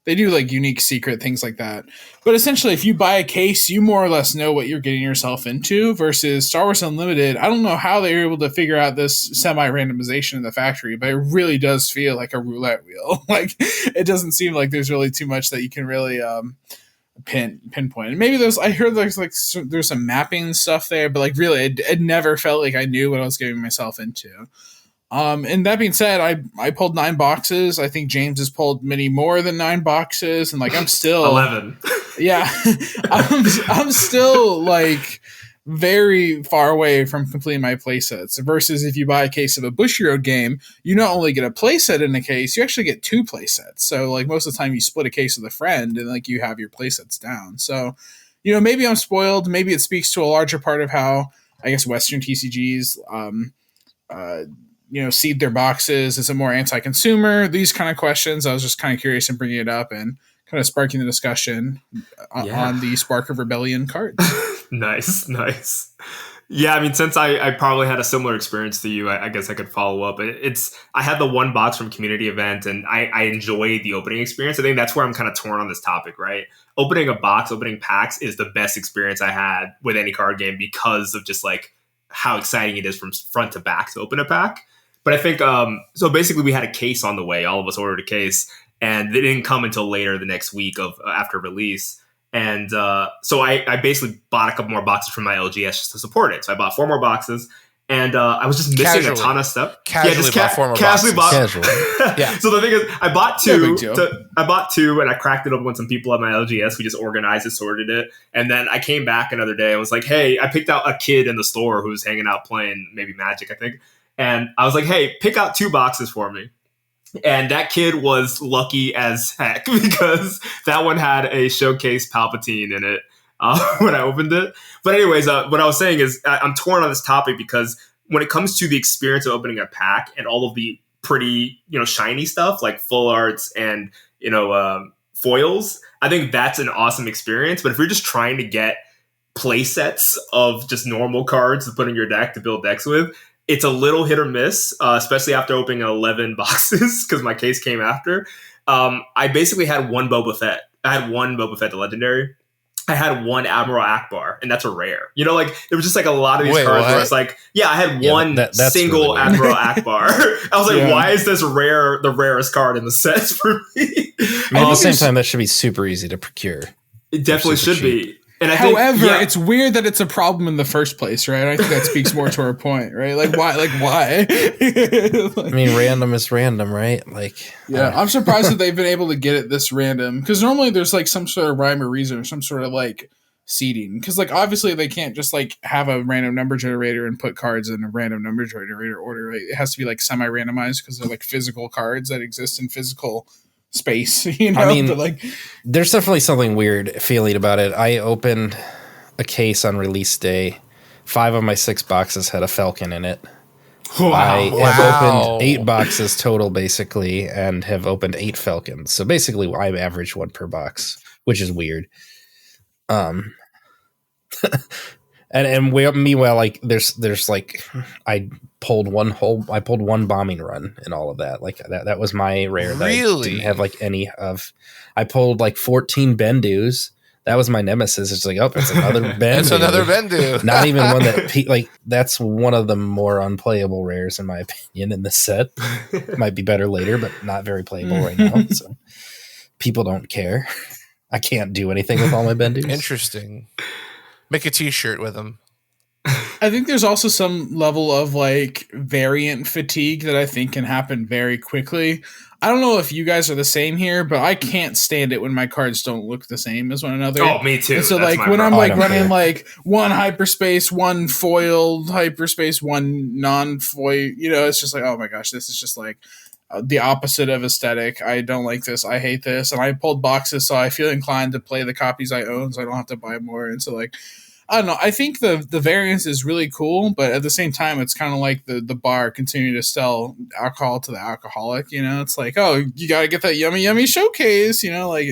they do like unique secret things like that. But essentially if you buy a case, you more or less know what you're getting yourself into versus Star Wars Unlimited. I don't know how they were able to figure out this semi-randomization in the factory, but it really does feel like a roulette wheel. Like it doesn't seem like there's really too much that you can really pinpoint. And maybe I heard there's some mapping stuff there, but like really it never felt like I knew what I was getting myself into. And that being said, I pulled 9 boxes. I think James has pulled many more than 9 boxes, and like I'm still 11. Yeah, I'm still like very far away from completing my playsets. Versus if you buy a case of a Bushiroad game, you not only get a playset in a case, you actually get 2 playsets. So like most of the time, you split a case with a friend, and like you have your playsets down. So maybe I'm spoiled. Maybe it speaks to a larger part of how I guess Western TCGs seed their boxes? Is it more anti-consumer? These kind of questions. I was just kind of curious and bringing it up and kind of sparking the discussion on the Spark of Rebellion cards. Nice. Yeah, I mean, since I probably had a similar experience to you, I guess I could follow up. I had the 1 box from community event, and I enjoyed the opening experience. I think that's where I'm kind of torn on this topic, right? Opening a box, opening packs is the best experience I had with any card game because of just like how exciting it is from front to back to open a pack. But I think, so basically we had a case on the way. All of us ordered a case, and it didn't come until later the next week after release. And so I basically bought a couple more boxes from my LGS just to support it. So I bought 4 more boxes, and I was just missing a ton of stuff. Casually bought four more casually boxes. bought. Yeah. So the thing is, I bought No big two. deal. I bought two, and I cracked it up with some people at my LGS. We just organized it, sorted it, and then I came back another day and was like, "Hey, I picked out a kid in the store who was hanging out playing maybe Magic, I think." And I was like, "Hey, pick out 2 boxes for me." And that kid was lucky as heck because that one had a showcase Palpatine in it when I opened it. But anyways, what I was saying is I'm torn on this topic because when it comes to the experience of opening a pack and all of the pretty, shiny stuff like full arts and, foils, I think that's an awesome experience. But if you're just trying to get play sets of just normal cards to put in your deck to build decks with, it's a little hit or miss, especially after opening 11 boxes because my case came after. I basically had one Boba Fett. I had one Boba Fett, the legendary. I had one Admiral Akbar, and that's a rare. There was just like a lot of these cards where it's like, I had one that's single really Admiral Akbar. I was like, why is this rare the rarest card in the sets for me? At the same time, that should be super easy to procure. It definitely should be. And However, it's weird that it's a problem in the first place, right? I think that speaks more to our point, right? Like why? I mean, random is random, right? I'm surprised that they've been able to get it this random because normally there's like some sort of rhyme or reason or some sort of like seeding. Because like obviously they can't just like have a random number generator and put cards in a random number generator order. Right? It has to be like semi-randomized because they're like physical cards that exist in physical space. I mean, but like there's definitely something weird feeling about it. I opened a case on release day. 5 of my 6 boxes had a Falcon in it. Wow. I have opened 8 boxes total basically and have opened 8 Falcons. So basically I average 1 per box, which is weird. And meanwhile, like there's like I pulled one bombing run and all of that. Like that was my rare. That Really? I didn't have like any of. I pulled like 14 Bendus. That was my nemesis. It's like, it's another Bendu. It's another Bendu. Not even one that that's one of the more unplayable rares in my opinion in the set. Might be better later, but not very playable right now. So people don't care. I can't do anything with all my Bendus. Interesting. Make a t-shirt with them. I think there's also some level of like variant fatigue that I think can happen very quickly. I don't know if you guys are the same here, but I can't stand it when my cards don't look the same as one another. Oh, me too. And so That's like my when I'm problem. like running like one hyperspace, one foiled hyperspace, one non-foil, it's just like, oh my gosh, this is just like the opposite of aesthetic. I don't like this. I hate this. And I pulled boxes, so I feel inclined to play the copies I own, so I don't have to buy more. And so like, I don't know. I think the variance is really cool, but at the same time, it's kind of like the bar continuing to sell alcohol to the alcoholic. It's like, oh, you got to get that yummy, yummy showcase. Like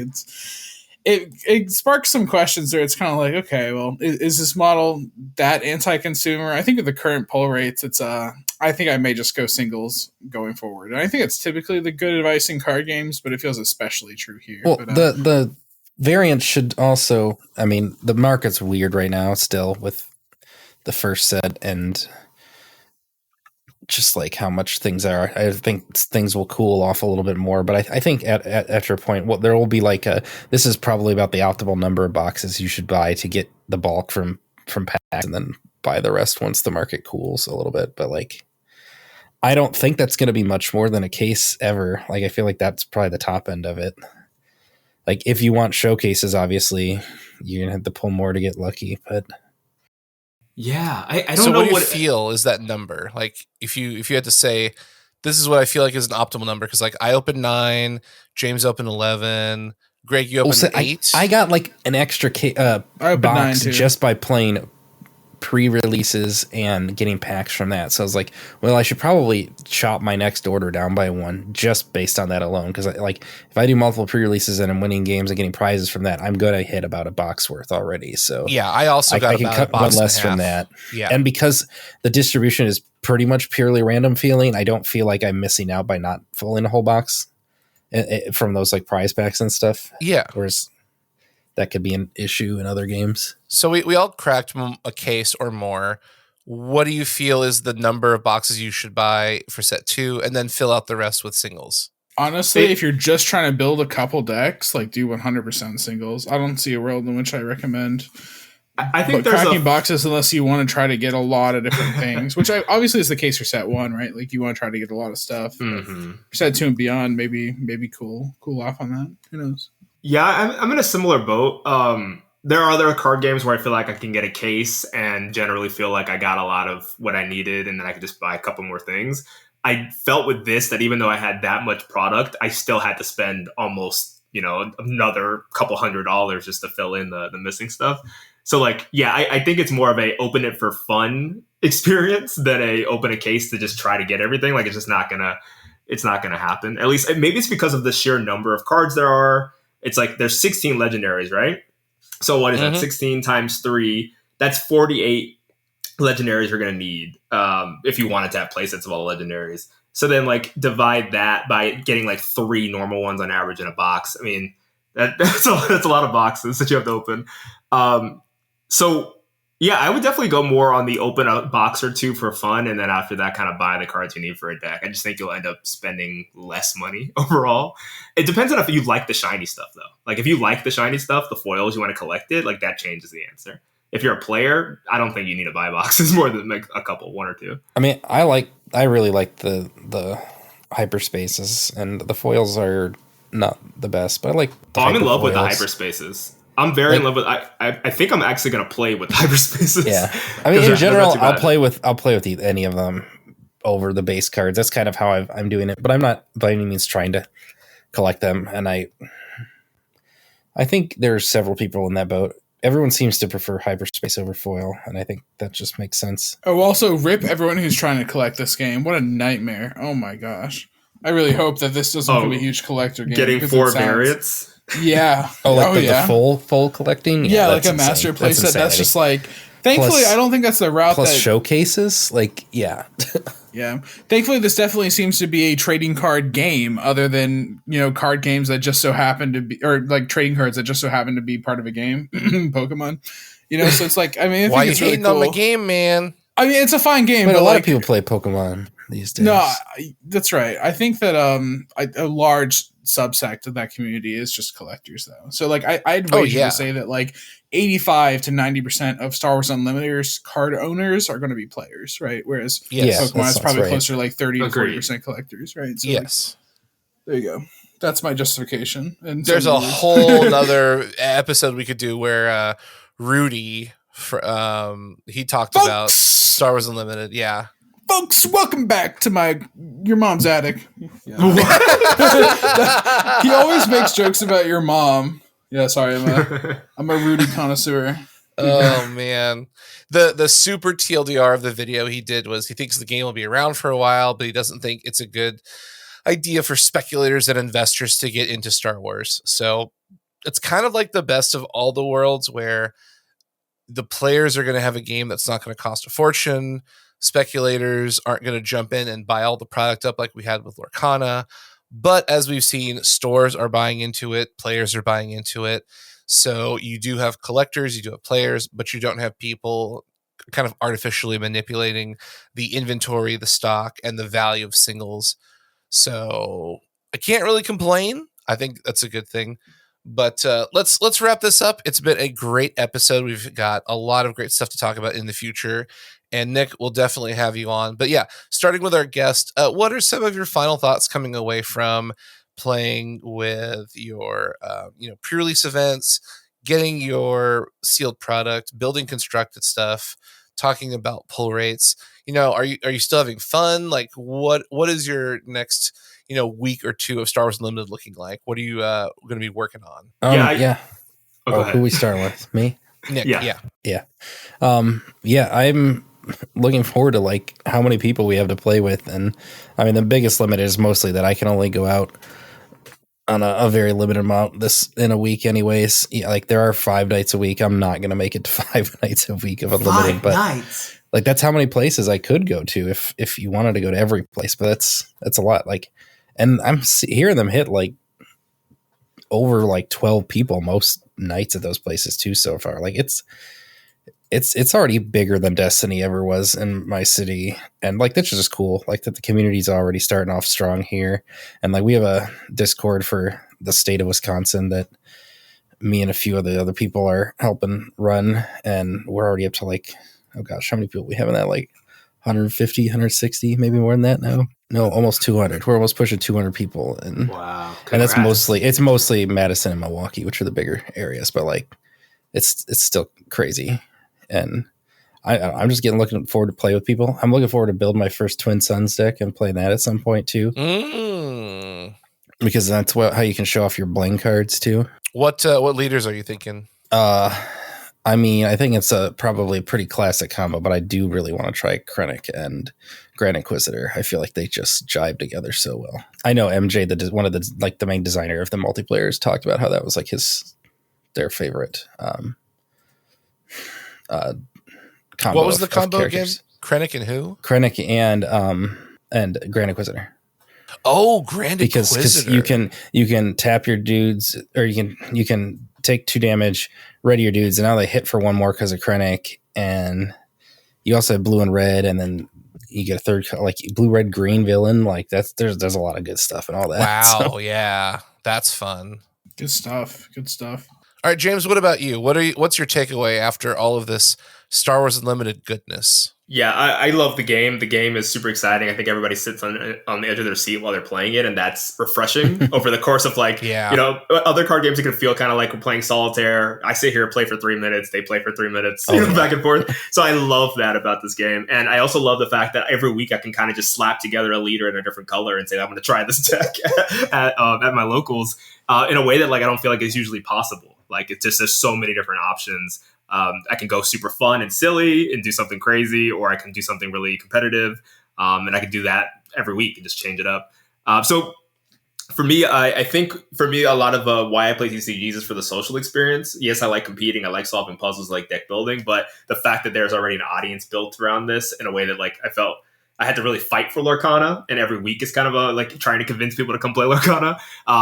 it sparks some questions there. It's kind of like, okay, well, is this model that anti-consumer? I think with the current pull rates, it's I think I may just go singles going forward. And I think it's typically the good advice in card games, but it feels especially true here. Well, but, the variant should also, I mean, the market's weird right now still with the first set and just like how much things are. I think things will cool off a little bit more, but I think at your point, there will be like this is probably about the optimal number of boxes you should buy to get the bulk from packs and then buy the rest once the market cools a little bit. But like, I don't think that's going to be much more than a case ever. Like, I feel like that's probably the top end of it. Like, if you want showcases, obviously, you're going to have to pull more to get lucky, but... Yeah, I don't so know what do you feel is that number? Like, if you had to say, this is what I feel like is an optimal number, because, like, I opened 9, James opened 11, Greg, you opened 8. I got, like, an extra box just by playing pre-releases and getting packs from that. So I was like, well, I should probably chop my next order down by 1 just based on that alone. Because like, if I do multiple pre-releases and I'm winning games and getting prizes from that, I'm gonna hit about a box worth already. So yeah, I also got I can cut one less from that. Yeah, and because the distribution is pretty much purely random feeling, I don't feel like I'm missing out by not filling a whole box from those like prize packs and stuff. Yeah, whereas that could be an issue in other games. So we all cracked a case or more. What do you feel is the number of boxes you should buy for set 2 and then fill out the rest with singles? Honestly, if you're just trying to build a couple decks, like do 100% singles. I don't see a world in which I recommend I think But there's cracking boxes, unless you want to try to get a lot of different things, which obviously is the case for set 1, right? Like you want to try to get a lot of stuff. Mhm. For set 2 and beyond, maybe cool off on that. Who knows? Yeah, I'm in a similar boat. There are other card games where I feel like I can get a case and generally feel like I got a lot of what I needed, and then I could just buy a couple more things. I felt with this that even though I had that much product, I still had to spend almost, another couple $100 just to fill in the missing stuff. So like, yeah, I think it's more of a open it for fun experience than a open a case to just try to get everything. Like it's not gonna happen. At least maybe it's because of the sheer number of cards there are. It's like there's 16 legendaries, right? So what is that? 16 times 3. That's 48 legendaries you're going to need if you wanted to have playsets of all the legendaries. So then like divide that by getting like 3 normal ones on average in a box. I mean, that's a lot of boxes that you have to open. So yeah, I would definitely go more on the open a box or 2 for fun, and then after that, kind of buy the cards you need for a deck. I just think you'll end up spending less money overall. It depends on if you like the shiny stuff, though. Like if you like the shiny stuff, the foils, you want to collect it, like that changes the answer. If you're a player, I don't think you need to buy boxes more than like a couple, 1 or 2. I mean, I really like the hyperspaces, and the foils are not the best, but I like I'm in love with the hyperspaces. I'm very in love with. I think I'm actually going to play with hyperspaces. Yeah, I mean, in general, I'll play with any of them over the base cards. That's kind of how I'm doing it. But I'm not by any means trying to collect them. And I think there's several people in that boat. Everyone seems to prefer hyperspace over foil, and I think that just makes sense. Oh, also rip everyone who's trying to collect this game. What a nightmare! Oh my gosh, I really hope that this doesn't become a huge collector game. Getting 4 variants. Yeah. The full collecting? Yeah, like a master playset. That's just like, thankfully, I don't think that's the route. Plus showcases? Like, yeah. Yeah. Thankfully, this definitely seems to be a trading card game other than, card games that just so happen to be, or like trading cards that just so happen to be part of a game. Pokemon. So it's like, I mean, I think it's really cool. On the game, man? I mean, it's a fine game. But a lot of people play Pokemon these days. No, that's right. I think that a large subsect of that community is just collectors, though. So like, I'd wager to say that like 85 to 90% of Star Wars Unlimited's card owners are going to be players, right? Whereas Pokemon is probably closer to like 30 to 40% collectors, right? So yes. There you go. That's my justification. And there's a whole other episode we could do where Rudy, he talked about Star Wars Unlimited. Yeah. Folks, welcome back to your mom's attic. Yeah. He always makes jokes about your mom. Yeah, sorry, I'm a Rudy connoisseur. Oh man, the super TLDR of the video he did was he thinks the game will be around for a while, but he doesn't think it's a good idea for speculators and investors to get into Star Wars. So it's kind of like the best of all the worlds, where the players are going to have a game that's not going to cost a fortune. Speculators aren't going to jump in and buy all the product up like we had with Lorcana. But as we've seen, stores are buying into it. Players are buying into it. So you do have collectors, you do have players, but you don't have people kind of artificially manipulating the inventory, the stock, and the value of singles. So I can't really complain. I think that's a good thing. But let's wrap this up. It's been a great episode. We've got a lot of great stuff to talk about in the future. And Nick, we'll definitely have you on. But yeah, starting with our guest, what are some of your final thoughts coming away from playing with your pre-release events, getting your sealed product, building constructed stuff, talking about pull rates? Are you still having fun? Like what is your next week or two of Star Wars Unlimited looking like? What are you going to be working on? Who we starting with? Me? Nick, yeah. I'm looking forward to like how many people we have to play with, and I mean the biggest limit is mostly that I can only go out on a very limited amount this in a week anyways. Yeah, like there are 5 nights a week. I'm not gonna make it to 5 nights a week of unlimited, but like that's how many places I could go to if you wanted to go to every place, but that's a lot. Like, and I'm hearing them hit like over like 12 people most nights at those places too so far. Like it's already bigger than Destiny ever was in my city, and like that's just cool. Like that the community's already starting off strong here, and like we have a Discord for the state of Wisconsin that me and a few of the other people are helping run, and we're already up to like, oh gosh, how many people we have in that? Like 150, 160, maybe more than that now. No, almost 200. We're almost pushing 200 people, and Wow. and that's Congrats. it's mostly Madison and Milwaukee, which are the bigger areas, but like it's still crazy. And I'm just looking forward to play with people. I'm looking forward to build my first Twin Suns deck and playing that at some point too, because that's how you can show off your bling cards too. What leaders are you thinking? I mean, I think it's probably a pretty classic combo, but I do really want to try Krennic and Grand Inquisitor. I feel like they just jive together so well. I know MJ, one of the main designer of the multiplayers, talked about how that was like their favorite combo. What was the combo again? Characters. Krennic and who? Krennic and Grand Inquisitor. Oh, Grand Because Inquisitor. you can tap your dudes, or you can take 2 damage, ready your dudes, and now they hit for 1 more because of Krennic, and you also have blue and red, and then you get a third like blue, red, green villain. Like there's a lot of good stuff and all that. Wow, So. yeah, that's fun. Good stuff. Good stuff. All right, James, what about you? What's your takeaway after all of this Star Wars Unlimited goodness? Yeah, I love the game. The game is super exciting. I think everybody sits on the edge of their seat while they're playing it, and that's refreshing over the course of like, Yeah. you know, other card games, you can feel kind of like we're playing solitaire. I sit here, play for 3 minutes, they play for 3 minutes, back and forth. So I love that about this game. And I also love the fact that every week I can kind of just slap together a leader in a different color and say, I'm going to try this deck at my locals in a way that like I don't feel like is usually possible. Like it's just, there's so many different options. I can go super fun and silly and do something crazy, or I can do something really competitive. And I can do that every week and just change it up. So for me, I think for me, a lot of why I play TCGs is for the social experience. Yes, I like competing. I like solving puzzles, like deck building. But the fact that there's already an audience built around this in a way that like I felt I had to really fight for Lorcana, and every week is kind of like trying to convince people to come play Lorcana.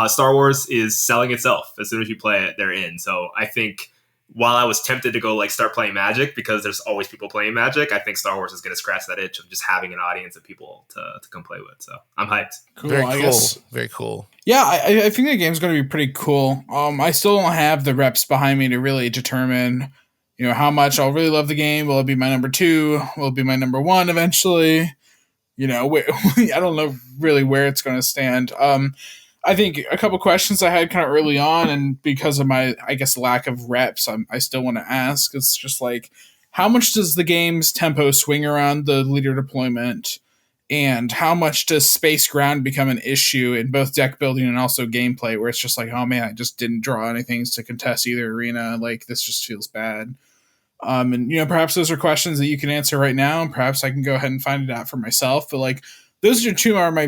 Star Wars is selling itself. As soon as you play it, they're in. So I think while I was tempted to go like start playing Magic because there's always people playing Magic, I think Star Wars is going to scratch that itch of just having an audience of people to come play with. So I'm hyped. Cool. Very I cool. guess. Very cool. Yeah, I think the game's going to be pretty cool. I still don't have the reps behind me to really determine, you know, how much I'll really love the game. Will it be my number 2? Will it be my number 1 eventually? You know, I don't know really where it's going to stand. I think a couple questions I had kind of early on, and because of my, I guess, lack of reps, I still want to ask. It's just like, how much does the game's tempo swing around the leader deployment? And how much does space ground become an issue in both deck building and also gameplay, where it's just like, oh man, I just didn't draw anything to contest either arena. Like, this just feels bad. And, you know, perhaps those are questions that you can answer right now, and perhaps I can go ahead and find it out for myself. But, like, those are 2 are my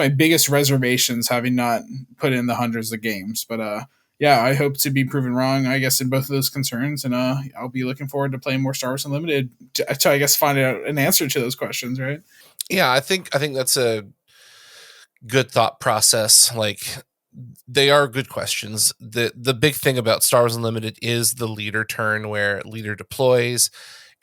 biggest reservations, having not put in the hundreds of games. But, yeah, I hope to be proven wrong, I guess, in both of those concerns. And I'll be looking forward to playing more Star Wars Unlimited to I guess, find out an answer to those questions, right? Yeah, I think that's a good thought process. Like, they are good questions. The big thing about Star Wars Unlimited is the leader turn, where leader deploys.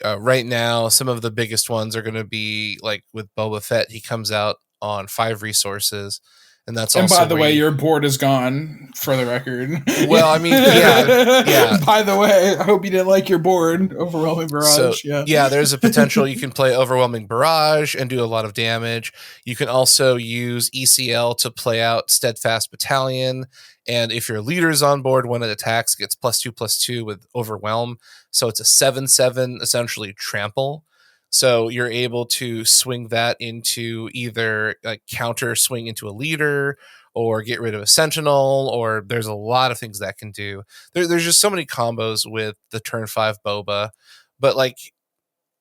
Right now, some of the biggest ones are going to be like with Boba Fett. He comes out on 5 resources, and that's and also. By the way, your board is gone, for the record. Well, I mean, yeah. By the way, I hope you didn't like your board, Overwhelming Barrage. So, yeah, there's a potential you can play Overwhelming Barrage and do a lot of damage. You can also use ECL to play out Steadfast Battalion. And if your leader's on board, when it attacks, gets +2/+2 with Overwhelm. So it's a 7/7, essentially trample. So you're able to swing that into either a counter swing into a leader, or get rid of a sentinel, or there's a lot of things that can do. There's just so many combos with the turn 5 Boba. But like,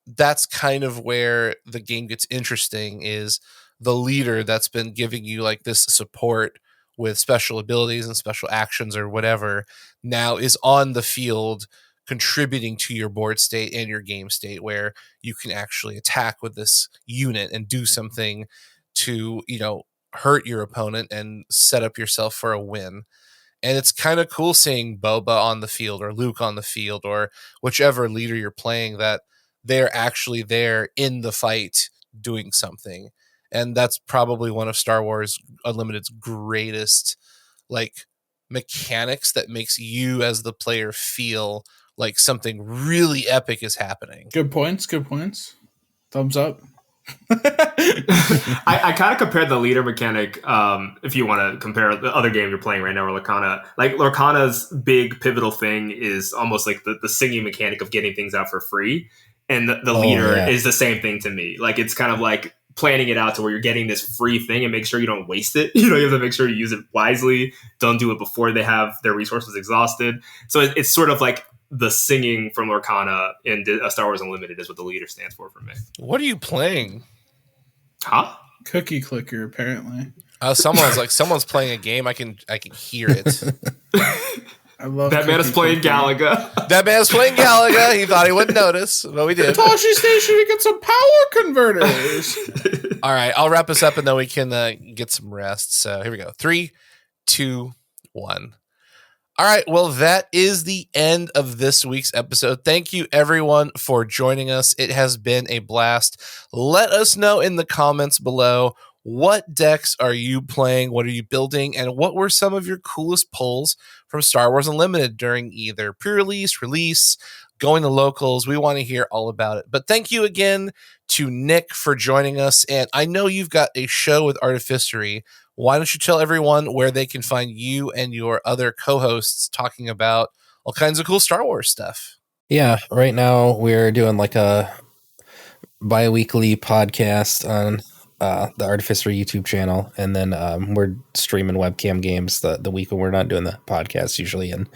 that's kind of where the game gets interesting, is the leader that's been giving you like this support with special abilities and special actions or whatever, now is on the field contributing to your board state and your game state, where you can actually attack with this unit and do something to, you know, hurt your opponent and set up yourself for a win. And it's kind of cool seeing Boba on the field, or Luke on the field, or whichever leader you're playing, that they're actually there in the fight doing something. And that's probably one of Star Wars Unlimited's greatest like mechanics that makes you as the player feel like something really epic is happening. Good points. Thumbs up. I kind of compared the leader mechanic, if you want to compare the other game you're playing right now, or Lorcana. Like, Lorcana's big pivotal thing is almost like the singing mechanic of getting things out for free. And the leader is the same thing to me. Like, it's kind of like planning it out to where you're getting this free thing and make sure you don't waste it. You have to make sure you use it wisely. Don't do it before they have their resources exhausted. So it's sort of like the singing from Lorcana in Star Wars Unlimited is what the leader stands for me. What are you playing? Huh? Cookie clicker, apparently. Someone's playing a game. I can hear it. I love that man is playing Galaga. That man's playing Galaga. He thought he wouldn't notice, but we did. Toshi Station to get some power converters. All right, I'll wrap us up and then we can get some rest. So here we go. 3, 2, 1. All right, well, that is the end of this week's episode. Thank you, everyone, for joining us. It has been a blast. Let us know in the comments below, what decks are you playing? What are you building? And what were some of your coolest pulls from Star Wars Unlimited during either pre-release, release, going to locals? We want to hear all about it. But thank you again to Nick for joining us. And I know you've got a show with Artificery. Why don't you tell everyone where they can find you and your other co-hosts talking about all kinds of cool Star Wars stuff? Yeah, right now we're doing like a bi-weekly podcast on the Artificery YouTube channel, and then we're streaming webcam games the week when we're not doing the podcast usually, and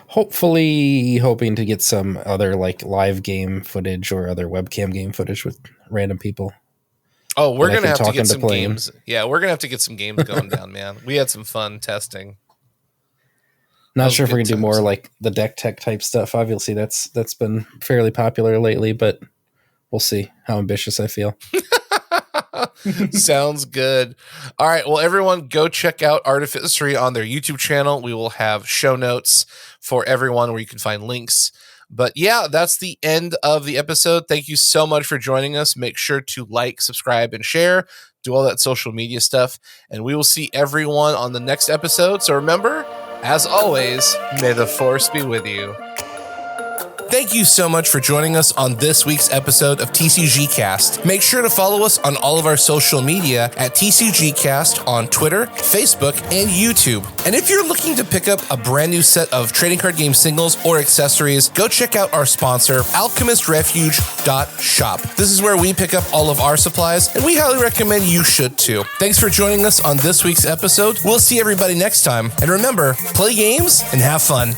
hopefully hoping to get some other like live game footage or other webcam game footage with random people. Oh, we're going to have to get some games. Yeah, we're going to have to get some games going down, man. We had some fun testing. Not sure if we're going to do more like the deck tech type stuff. Obviously, that's been fairly popular lately, but we'll see how ambitious I feel. Sounds good. All right. Well, everyone, go check out Artificery on their YouTube channel. We will have show notes for everyone where you can find links. But yeah, that's the end of the episode. Thank you so much for joining us. Make sure to like, subscribe, and share. Do all that social media stuff. And we will see everyone on the next episode. So remember, as always, may the Force be with you. Thank you so much for joining us on this week's episode of TCG Cast. Make sure to follow us on all of our social media at TCG Cast on Twitter, Facebook, and YouTube. And if you're looking to pick up a brand new set of trading card game singles or accessories, go check out our sponsor, alchemistrefuge.shop. This is where we pick up all of our supplies, and we highly recommend you should too. Thanks for joining us on this week's episode. We'll see everybody next time. And remember, play games and have fun.